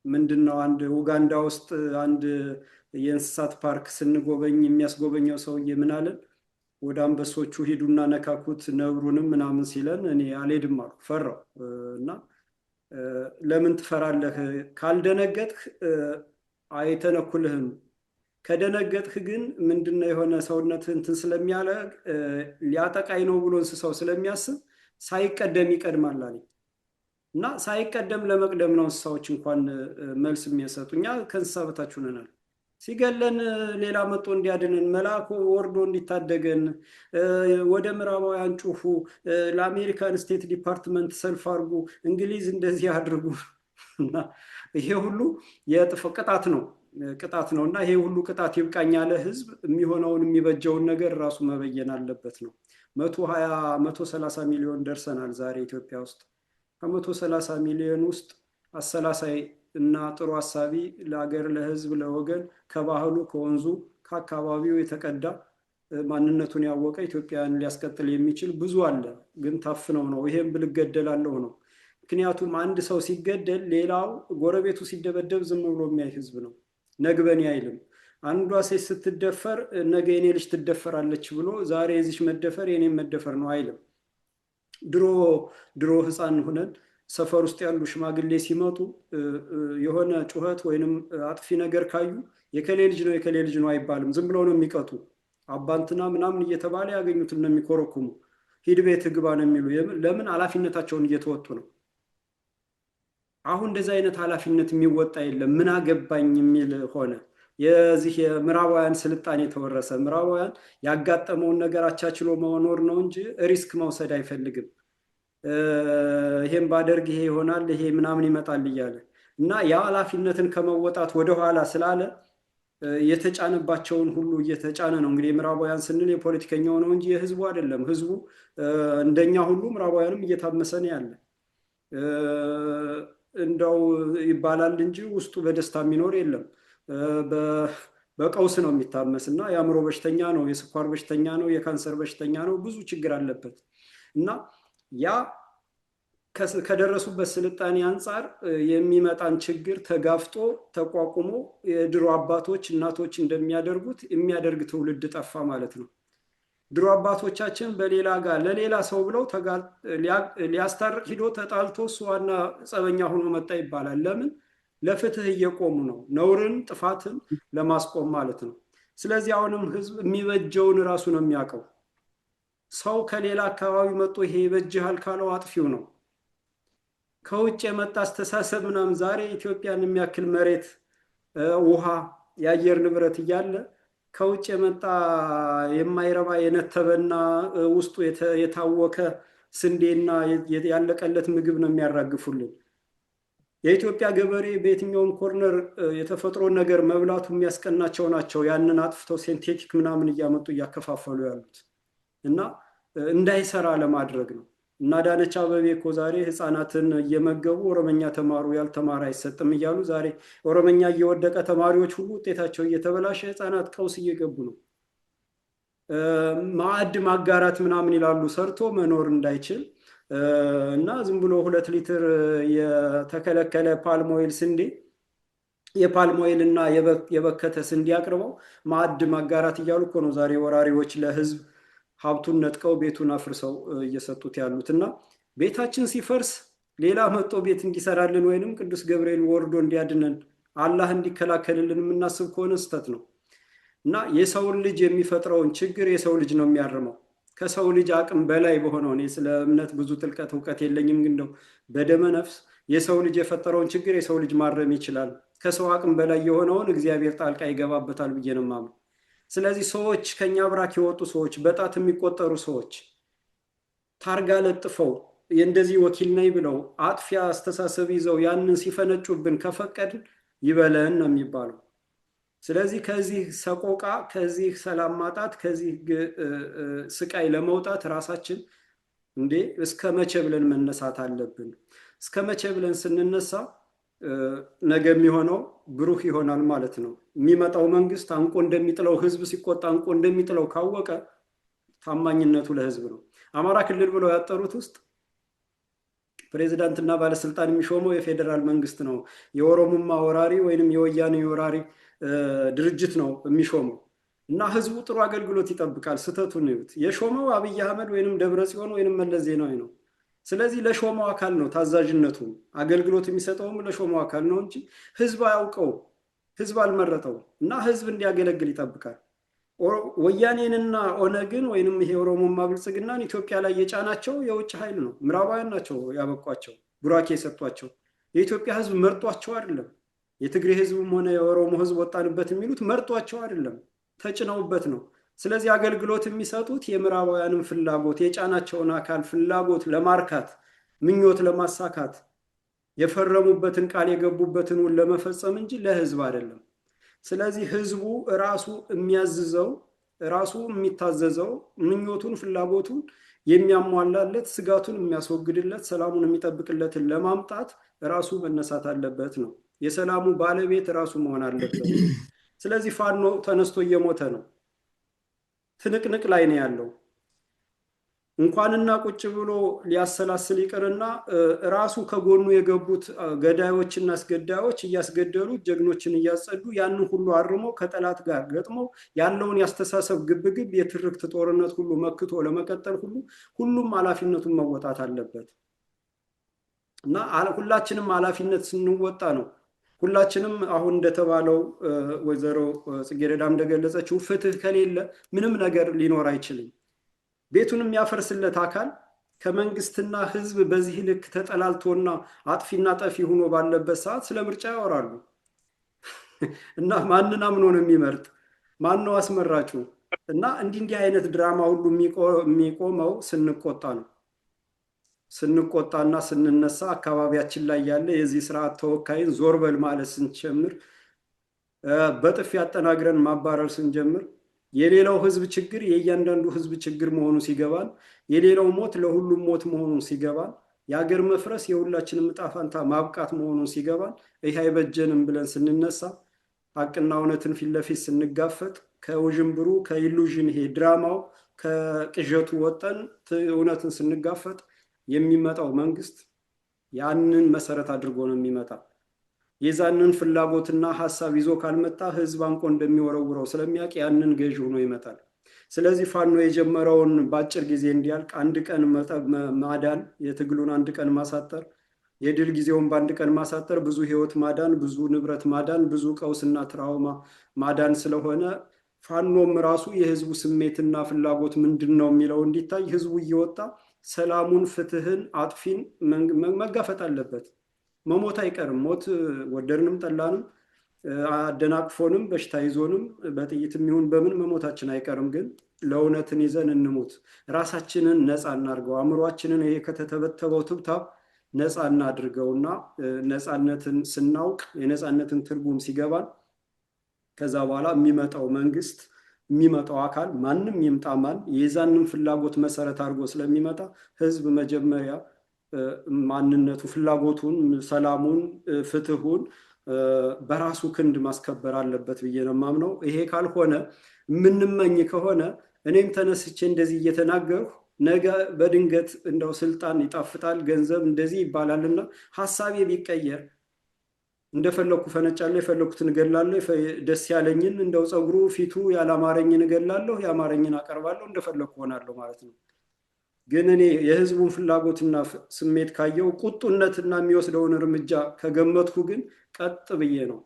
ምንድነው አንድ ኡጋንዳ ውስጥ አንድ የእንስሳት ፓርክ ስንጎበኝ የሚያስጎበኘው ሰውዬ ምን አለን? ወደ አንበሶቹ ሂዱና ነካኩት ነብሩንም ምናምን ሲለን እኔ አልሄድም አልኩ፣ ፈራው። እና ለምን ትፈራለህ? ካልደነገጥክ አይተነኩልህም። ከደነገጥክ ግን ምንድነው የሆነ ሰውነት እንትን ስለሚያለግ ሊያጠቃኝ ነው ብሎ እንስሳው ስለሚያስብ ሳይቀደም ይቀድማል አለኝ። እና ሳይቀደም ለመቅደም ነው እንስሳዎች እንኳን መልስ የሚያሰጡ። እኛ ከእንስሳ በታች ሆነናል። ሲገለን ሌላ መጥቶ እንዲያድንን መልአኩ ወርዶ እንዲታደገን ወደ ምዕራባውያን ጩሁ፣ ለአሜሪካን ስቴት ዲፓርትመንት ሰልፍ አድርጉ፣ እንግሊዝ እንደዚህ አድርጉ። እና ይሄ ሁሉ ቅጣት ነው። እና ይሄ ሁሉ ቅጣት ይብቃኝ ያለ ህዝብ የሚሆነውን የሚበጀውን ነገር ራሱ መበየን አለበት ነው። 130 ሚሊዮን ደርሰናል ዛሬ ኢትዮጵያ ውስጥ። ከ130 ሚሊዮን ውስጥ አሰላሳይ እና ጥሩ አሳቢ ለሀገር፣ ለህዝብ፣ ለወገን ከባህሉ፣ ከወንዙ፣ ከአካባቢው የተቀዳ ማንነቱን ያወቀ ኢትዮጵያን ሊያስቀጥል የሚችል ብዙ አለ። ግን ታፍነው ነው። ይሄም ብል እገደላለሁ ነው። ምክንያቱም አንድ ሰው ሲገደል ሌላው ጎረቤቱ ሲደበደብ ዝም ብሎ የሚያይ ህዝብ ነው። ነግበኔ አይልም። አንዷ ሴት ስትደፈር ነገ የኔ ልጅ ትደፈራለች ብሎ ዛሬ የዚች መደፈር የኔም መደፈር ነው አይልም። ድሮ ህፃን ሁነን ሰፈር ውስጥ ያሉ ሽማግሌ ሲመጡ የሆነ ጩኸት ወይንም አጥፊ ነገር ካዩ የከሌ ልጅ ነው አይባልም። ዝም ብለው ነው የሚቀጡ። አባንትና ምናምን እየተባለ ያገኙትን ነው የሚኮረኩሙ። ሂድ ቤት ግባ ነው የሚሉ። ለምን? ኃላፊነታቸውን እየተወጡ ነው። አሁን እንደዚህ አይነት ኃላፊነት የሚወጣ የለም። ምን አገባኝ የሚል ሆነ። የዚህ የምዕራባውያን ስልጣኔ የተወረሰ ምዕራባውያን ያጋጠመውን ነገር አቻችሎ መኖር ነው እንጂ ሪስክ መውሰድ አይፈልግም። ይሄን ባደርግ ይሄ ይሆናል፣ ይሄ ምናምን ይመጣል እያለ እና ያ ኃላፊነትን ከመወጣት ወደኋላ ስላለ የተጫነባቸውን ሁሉ እየተጫነ ነው። እንግዲህ ምዕራባውያን ስንል የፖለቲከኛው ነው እንጂ የህዝቡ አይደለም። ህዝቡ እንደኛ ሁሉ ምዕራባውያንም እየታመሰ ነው ያለ። እንደው ይባላል እንጂ ውስጡ በደስታ የሚኖር የለም። በቀውስ ነው የሚታመስ እና የአእምሮ በሽተኛ ነው፣ የስኳር በሽተኛ ነው፣ የካንሰር በሽተኛ ነው፣ ብዙ ችግር አለበት። እና ያ ከደረሱበት ስልጣኔ አንጻር የሚመጣን ችግር ተጋፍጦ ተቋቁሞ የድሮ አባቶች እናቶች እንደሚያደርጉት የሚያደርግ ትውልድ ጠፋ ማለት ነው። ድሮ አባቶቻችን በሌላ ጋር ለሌላ ሰው ብለው ሊያስታርቅ ሂዶ ተጣልቶ እሱ ዋና ጸበኛ ሆኖ መጣ ይባላል። ለምን? ለፍትህ እየቆሙ ነው፣ ነውርን ጥፋትን ለማስቆም ማለት ነው። ስለዚህ አሁንም ህዝብ የሚበጀውን ራሱ ነው የሚያውቀው። ሰው ከሌላ አካባቢ መጥቶ ይሄ ይበጅሃል ካለው አጥፊው ነው። ከውጭ የመጣ አስተሳሰብ ምናምን ዛሬ ኢትዮጵያን የሚያክል መሬት፣ ውሃ፣ የአየር ንብረት እያለ ከውጭ የመጣ የማይረባ የነተበና ውስጡ የታወከ ስንዴና ያለቀለት ምግብ ነው የሚያራግፉልን። የኢትዮጵያ ገበሬ በየትኛውም ኮርነር የተፈጥሮን ነገር መብላቱ የሚያስቀናቸው ናቸው። ያንን አጥፍተው ሴንቴቲክ ምናምን እያመጡ እያከፋፈሉ ያሉት እና እንዳይሰራ ለማድረግ ነው። እና አዳነች አቤቤ እኮ ዛሬ ህፃናትን እየመገቡ ኦሮመኛ ተማሩ ያልተማረ አይሰጥም እያሉ ዛሬ ኦሮመኛ እየወደቀ ተማሪዎች ሁሉ ውጤታቸው እየተበላሸ ህፃናት ቀውስ እየገቡ ነው። ማዕድ ማጋራት ምናምን ይላሉ፣ ሰርቶ መኖር እንዳይችል እና ዝም ብሎ 2 ሊትር የተከለከለ ፓልሞይል ስንዴ የፓልሞይል እና የበከተ ስንዴ አቅርበው ማዕድ ማጋራት እያሉ እኮ ነው ዛሬ ወራሪዎች ለህዝብ ሀብቱን ነጥቀው ቤቱን አፍርሰው እየሰጡት ያሉት። እና ቤታችን ሲፈርስ ሌላ መጥቶ ቤት እንዲሰራልን ወይንም ቅዱስ ገብርኤል ወርዶ እንዲያድነን አላህ እንዲከላከልልን የምናስብ ከሆነ ስህተት ነው። እና የሰውን ልጅ የሚፈጥረውን ችግር የሰው ልጅ ነው የሚያርመው። ከሰው ልጅ አቅም በላይ በሆነው እኔ ስለ እምነት ብዙ ጥልቀት እውቀት የለኝም፣ ግን ነው በደመ ነፍስ የሰው ልጅ የፈጠረውን ችግር የሰው ልጅ ማረም ይችላል። ከሰው አቅም በላይ የሆነውን እግዚአብሔር ጣልቃ ይገባበታል ብዬ ነው የማምነው። ስለዚህ ሰዎች ከኛ ብራክ የወጡ ሰዎች፣ በጣት የሚቆጠሩ ሰዎች ታርጋ ለጥፈው የእንደዚህ ወኪል ነኝ ብለው አጥፊ አስተሳሰብ ይዘው ያንን ሲፈነጩብን ከፈቀድን ይበለን ነው የሚባለው። ስለዚህ ከዚህ ሰቆቃ፣ ከዚህ ሰላም ማጣት፣ ከዚህ ስቃይ ለመውጣት ራሳችን እስከ መቼ ብለን መነሳት አለብን። እስከ መቼ ብለን ስንነሳ ነገ የሚሆነው ብሩህ ይሆናል ማለት ነው። የሚመጣው መንግስት አንቆ እንደሚጥለው፣ ህዝብ ሲቆጣ አንቆ እንደሚጥለው ካወቀ ታማኝነቱ ለህዝብ ነው። አማራ ክልል ብለው ያጠሩት ውስጥ ፕሬዚዳንትና ባለስልጣን የሚሾመው የፌዴራል መንግስት ነው። የኦሮሞማ ወራሪ ወይንም የወያኔ ወራሪ ድርጅት ነው የሚሾመው እና ህዝቡ ጥሩ አገልግሎት ይጠብቃል። ስህተቱን ይዩት። የሾመው አብይ አህመድ ወይንም ደብረ ጽዮን ወይንም መለስ ዜናዊ ነው። ስለዚህ ለሾመው አካል ነው ታዛዥነቱ፣ አገልግሎት የሚሰጠውም ለሾመው አካል ነው እንጂ ህዝብ አያውቀው፣ ህዝብ አልመረጠው እና ህዝብ እንዲያገለግል ይጠብቃል። ወያኔንና ኦነግን ወይንም ይሄ ኦሮሞማ ብልጽግናን ኢትዮጵያ ላይ የጫናቸው የውጭ ኃይል ነው። ምዕራባውያን ናቸው ያበቋቸው፣ ቡራኬ የሰጧቸው። የኢትዮጵያ ህዝብ መርጧቸው አይደለም። የትግሬ ህዝብም ሆነ የኦሮሞ ህዝብ ወጣንበት የሚሉት መርጧቸው አይደለም፣ ተጭነውበት ነው። ስለዚህ አገልግሎት የሚሰጡት የምዕራባውያንን ፍላጎት፣ የጫናቸውን አካል ፍላጎት ለማርካት፣ ምኞት ለማሳካት፣ የፈረሙበትን ቃል የገቡበትን ውል ለመፈጸም እንጂ ለህዝብ አይደለም። ስለዚህ ህዝቡ ራሱ የሚያዝዘው፣ ራሱ የሚታዘዘው፣ ምኞቱን ፍላጎቱን የሚያሟላለት፣ ስጋቱን የሚያስወግድለት፣ ሰላሙን የሚጠብቅለትን ለማምጣት ራሱ መነሳት አለበት ነው። የሰላሙ ባለቤት ራሱ መሆን አለበት። ስለዚህ ፋኖ ተነስቶ እየሞተ ነው፣ ትንቅንቅ ላይ ነው ያለው። እንኳንና ቁጭ ብሎ ሊያሰላስል ይቅርና ራሱ ከጎኑ የገቡት ገዳዮችና አስገዳዮች እያስገደሉ ጀግኖችን እያጸዱ ያንን ሁሉ አርሞ ከጠላት ጋር ገጥሞ ያለውን ያስተሳሰብ ግብግብ የትርክት ጦርነት ሁሉ መክቶ ለመቀጠል ሁሉም ኃላፊነቱን መወጣት አለበት እና ሁላችንም ኃላፊነት ስንወጣ ነው። ሁላችንም አሁን እንደተባለው ወይዘሮ ጽጌረዳ እንደገለጸችው ፍትህ ከሌለ ምንም ነገር ሊኖር አይችልም። ቤቱን የሚያፈርስለት አካል ከመንግስትና ህዝብ በዚህ ልክ ተጠላልቶና አጥፊና ጠፊ ሆኖ ባለበት ሰዓት ስለ ምርጫ ያወራሉ እና ማንን አምኖ ነው የሚመርጥ? ማን ነው አስመራጩ? እና እንዲህ አይነት ድራማ ሁሉ የሚቆመው ስንቆጣ ነው። ስንቆጣና ስንነሳ አካባቢያችን ላይ ያለ የዚህ ስርዓት ተወካይን ዞር በል ማለት ስንጀምር፣ በጥፊ አጠናግረን ማባረር ስንጀምር፣ የሌላው ህዝብ ችግር የእያንዳንዱ ህዝብ ችግር መሆኑ ሲገባን፣ የሌላው ሞት ለሁሉም ሞት መሆኑን ሲገባን፣ የሀገር መፍረስ የሁላችንም ዕጣ ፈንታ ማብቃት መሆኑን ሲገባን፣ ይህ አይበጀንም ብለን ስንነሳ፣ ሀቅና እውነትን ፊት ለፊት ስንጋፈጥ፣ ከውዥንብሩ ከኢሉዥን ይሄ ድራማው ከቅዠቱ ወጠን እውነትን ስንጋፈጥ የሚመጣው መንግስት ያንን መሰረት አድርጎ ነው የሚመጣ። የዛንን ፍላጎትና ሀሳብ ይዞ ካልመጣ ህዝብ አንቆ እንደሚወረውረው ስለሚያውቅ ያንን ገዥ ሆኖ ይመጣል። ስለዚህ ፋኖ የጀመረውን በአጭር ጊዜ እንዲያልቅ አንድ ቀን ማዳን፣ የትግሉን አንድ ቀን ማሳጠር፣ የድል ጊዜውን በአንድ ቀን ማሳጠር ብዙ ህይወት ማዳን፣ ብዙ ንብረት ማዳን፣ ብዙ ቀውስና ትራውማ ማዳን ስለሆነ ፋኖም ራሱ የህዝቡ ስሜትና ፍላጎት ምንድነው የሚለው እንዲታይ ህዝቡ እየወጣ ሰላሙን፣ ፍትህን፣ አጥፊን መጋፈጥ አለበት። መሞት አይቀርም። ሞት ወደድንም ጠላንም አደናቅፎንም በሽታ ይዞንም በጥይትም ይሁን በምን መሞታችን አይቀርም። ግን ለእውነትን ይዘን እንሙት። ራሳችንን ነፃ እናድርገው። አእምሯችንን ይሄ ከተተበተበው ትብታብ ነፃ እናድርገውና ነፃነትን ስናውቅ የነፃነትን ትርጉም ሲገባን ከዛ በኋላ የሚመጣው መንግስት የሚመጣው አካል ማንም ይምጣ ማን የዛንን ፍላጎት መሰረት አድርጎ ስለሚመጣ ህዝብ መጀመሪያ ማንነቱ፣ ፍላጎቱን፣ ሰላሙን፣ ፍትሁን በራሱ ክንድ ማስከበር አለበት ብዬ ነው የማምነው። ይሄ ካልሆነ የምንመኝ ከሆነ እኔም ተነስቼ እንደዚህ እየተናገርሁ ነገ በድንገት እንደው ስልጣን ይጣፍጣል፣ ገንዘብ እንደዚህ ይባላልና ሀሳቤ ቢቀየር እንደፈለኩ ፈነጫለሁ፣ የፈለኩትን እገላለሁ፣ ደስ ያለኝን እንደው ፀጉሩ ፊቱ ያላማረኝን እገላለሁ፣ ያማረኝን አቀርባለሁ፣ እንደፈለኩ ሆናለሁ ማለት ነው። ግን እኔ የህዝቡን ፍላጎትና ስሜት ካየው ቁጡነትና የሚወስደውን እርምጃ ከገመትኩ ግን ቀጥ ብዬ ነው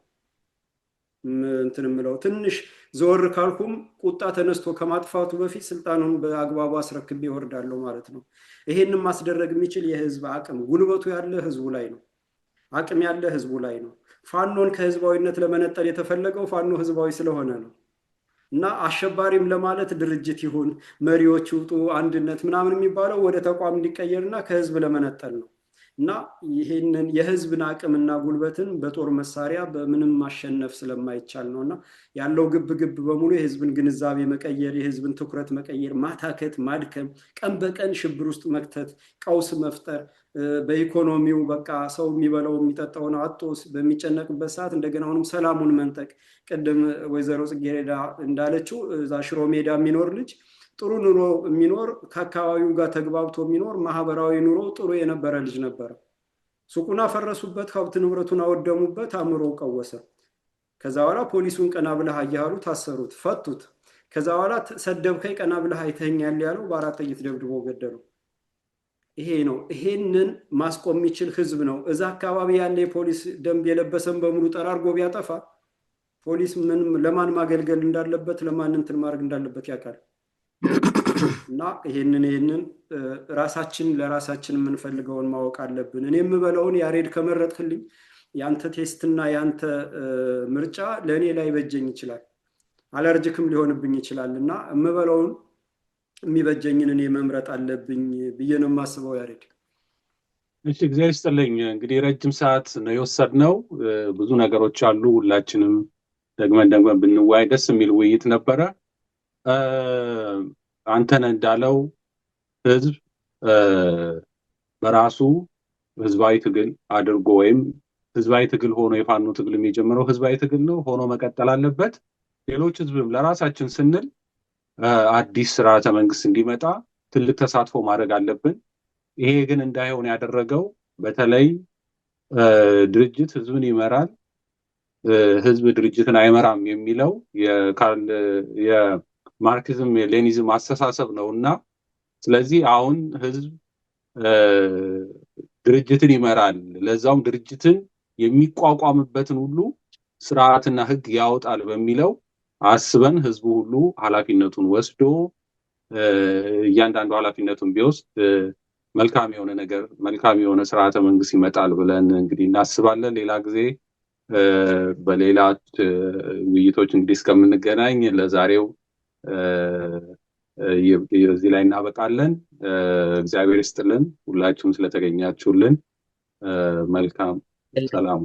እንትን የምለው። ትንሽ ዘወር ካልኩም ቁጣ ተነስቶ ከማጥፋቱ በፊት ስልጣኑን በአግባቡ አስረክቤ እወርዳለሁ ማለት ነው። ይሄንን ማስደረግ የሚችል የህዝብ አቅም ጉልበቱ ያለ ህዝቡ ላይ ነው። አቅም ያለ ህዝቡ ላይ ነው። ፋኖን ከህዝባዊነት ለመነጠል የተፈለገው ፋኖ ህዝባዊ ስለሆነ ነው። እና አሸባሪም ለማለት ድርጅት ይሁን መሪዎች ይውጡ አንድነት ምናምን የሚባለው ወደ ተቋም እንዲቀየርና ከህዝብ ለመነጠል ነው። እና ይሄንን የህዝብን አቅምና ጉልበትን በጦር መሳሪያ በምንም ማሸነፍ ስለማይቻል ነው። እና ያለው ግብ ግብ በሙሉ የህዝብን ግንዛቤ መቀየር፣ የህዝብን ትኩረት መቀየር፣ ማታከት፣ ማድከም፣ ቀን በቀን ሽብር ውስጥ መክተት፣ ቀውስ መፍጠር፣ በኢኮኖሚው በቃ ሰው የሚበላው የሚጠጣውን አጥቶ በሚጨነቅበት ሰዓት እንደገና አሁንም ሰላሙን መንጠቅ። ቅድም ወይዘሮ ጽጌረዳ እንዳለችው እዛ ሽሮ ሜዳ የሚኖር ልጅ ጥሩ ኑሮ የሚኖር ከአካባቢው ጋር ተግባብቶ የሚኖር ማህበራዊ ኑሮ ጥሩ የነበረ ልጅ ነበረ። ሱቁን አፈረሱበት፣ ሀብት ንብረቱን አወደሙበት፣ አእምሮ ቀወሰ። ከዛ በኋላ ፖሊሱን ቀና ብለህ አያሉ ታሰሩት፣ ፈቱት። ከዛ በኋላ ሰደብከኝ ቀና ብለህ አይተኛል ያለው በ4 ጥይት ደብድቦ ገደሉ። ይሄ ነው። ይሄንን ማስቆም የሚችል ህዝብ ነው። እዛ አካባቢ ያለ የፖሊስ ደንብ የለበሰን በሙሉ ጠራርጎ ቢያጠፋ ፖሊስ ምን ለማን ማገልገል እንዳለበት ለማን እንትን ማድረግ እንዳለበት ያውቃል። እና ይሄንን ራሳችን ለራሳችን የምንፈልገውን ማወቅ አለብን። እኔ የምበላውን ያሬድ ከመረጥክልኝ ያንተ ቴስትና ያንተ ምርጫ ለእኔ ላይ በጀኝ ይችላል፣ አለርጅክም ሊሆንብኝ ይችላል። እና የምበላውን የሚበጀኝን እኔ መምረጥ አለብኝ ብዬ ነው የማስበው። ያሬድ እሺ፣ እግዚአብሔር ይስጥልኝ። እንግዲህ ረጅም ሰዓት ነው የወሰድነው። ብዙ ነገሮች አሉ። ሁላችንም ደግመን ብንወያይ ደስ የሚል ውይይት ነበረ። አንተን እንዳለው ህዝብ በራሱ ህዝባዊ ትግል አድርጎ ወይም ህዝባዊ ትግል ሆኖ የፋኖ ትግል የሚጀምረው ህዝባዊ ትግል ነው ሆኖ መቀጠል አለበት። ሌሎች ህዝብም ለራሳችን ስንል አዲስ ስርዓተ መንግስት እንዲመጣ ትልቅ ተሳትፎ ማድረግ አለብን። ይሄ ግን እንዳይሆን ያደረገው በተለይ ድርጅት ህዝብን ይመራል፣ ህዝብ ድርጅትን አይመራም የሚለው የማርክሲዝም የሌኒዝም አስተሳሰብ ነው እና ስለዚህ አሁን ህዝብ ድርጅትን ይመራል፣ ለዛውም ድርጅትን የሚቋቋምበትን ሁሉ ስርዓትና ህግ ያወጣል በሚለው አስበን ህዝቡ ሁሉ ኃላፊነቱን ወስዶ እያንዳንዱ ኃላፊነቱን ቢወስድ መልካም የሆነ ነገር መልካም የሆነ ስርዓተ መንግስት ይመጣል ብለን እንግዲህ እናስባለን። ሌላ ጊዜ በሌላ ውይይቶች እንግዲህ እስከምንገናኝ ለዛሬው እዚህ ላይ እናበቃለን። እግዚአብሔር ይስጥልን ሁላችሁም ስለተገኛችሁልን። መልካም ሰላም።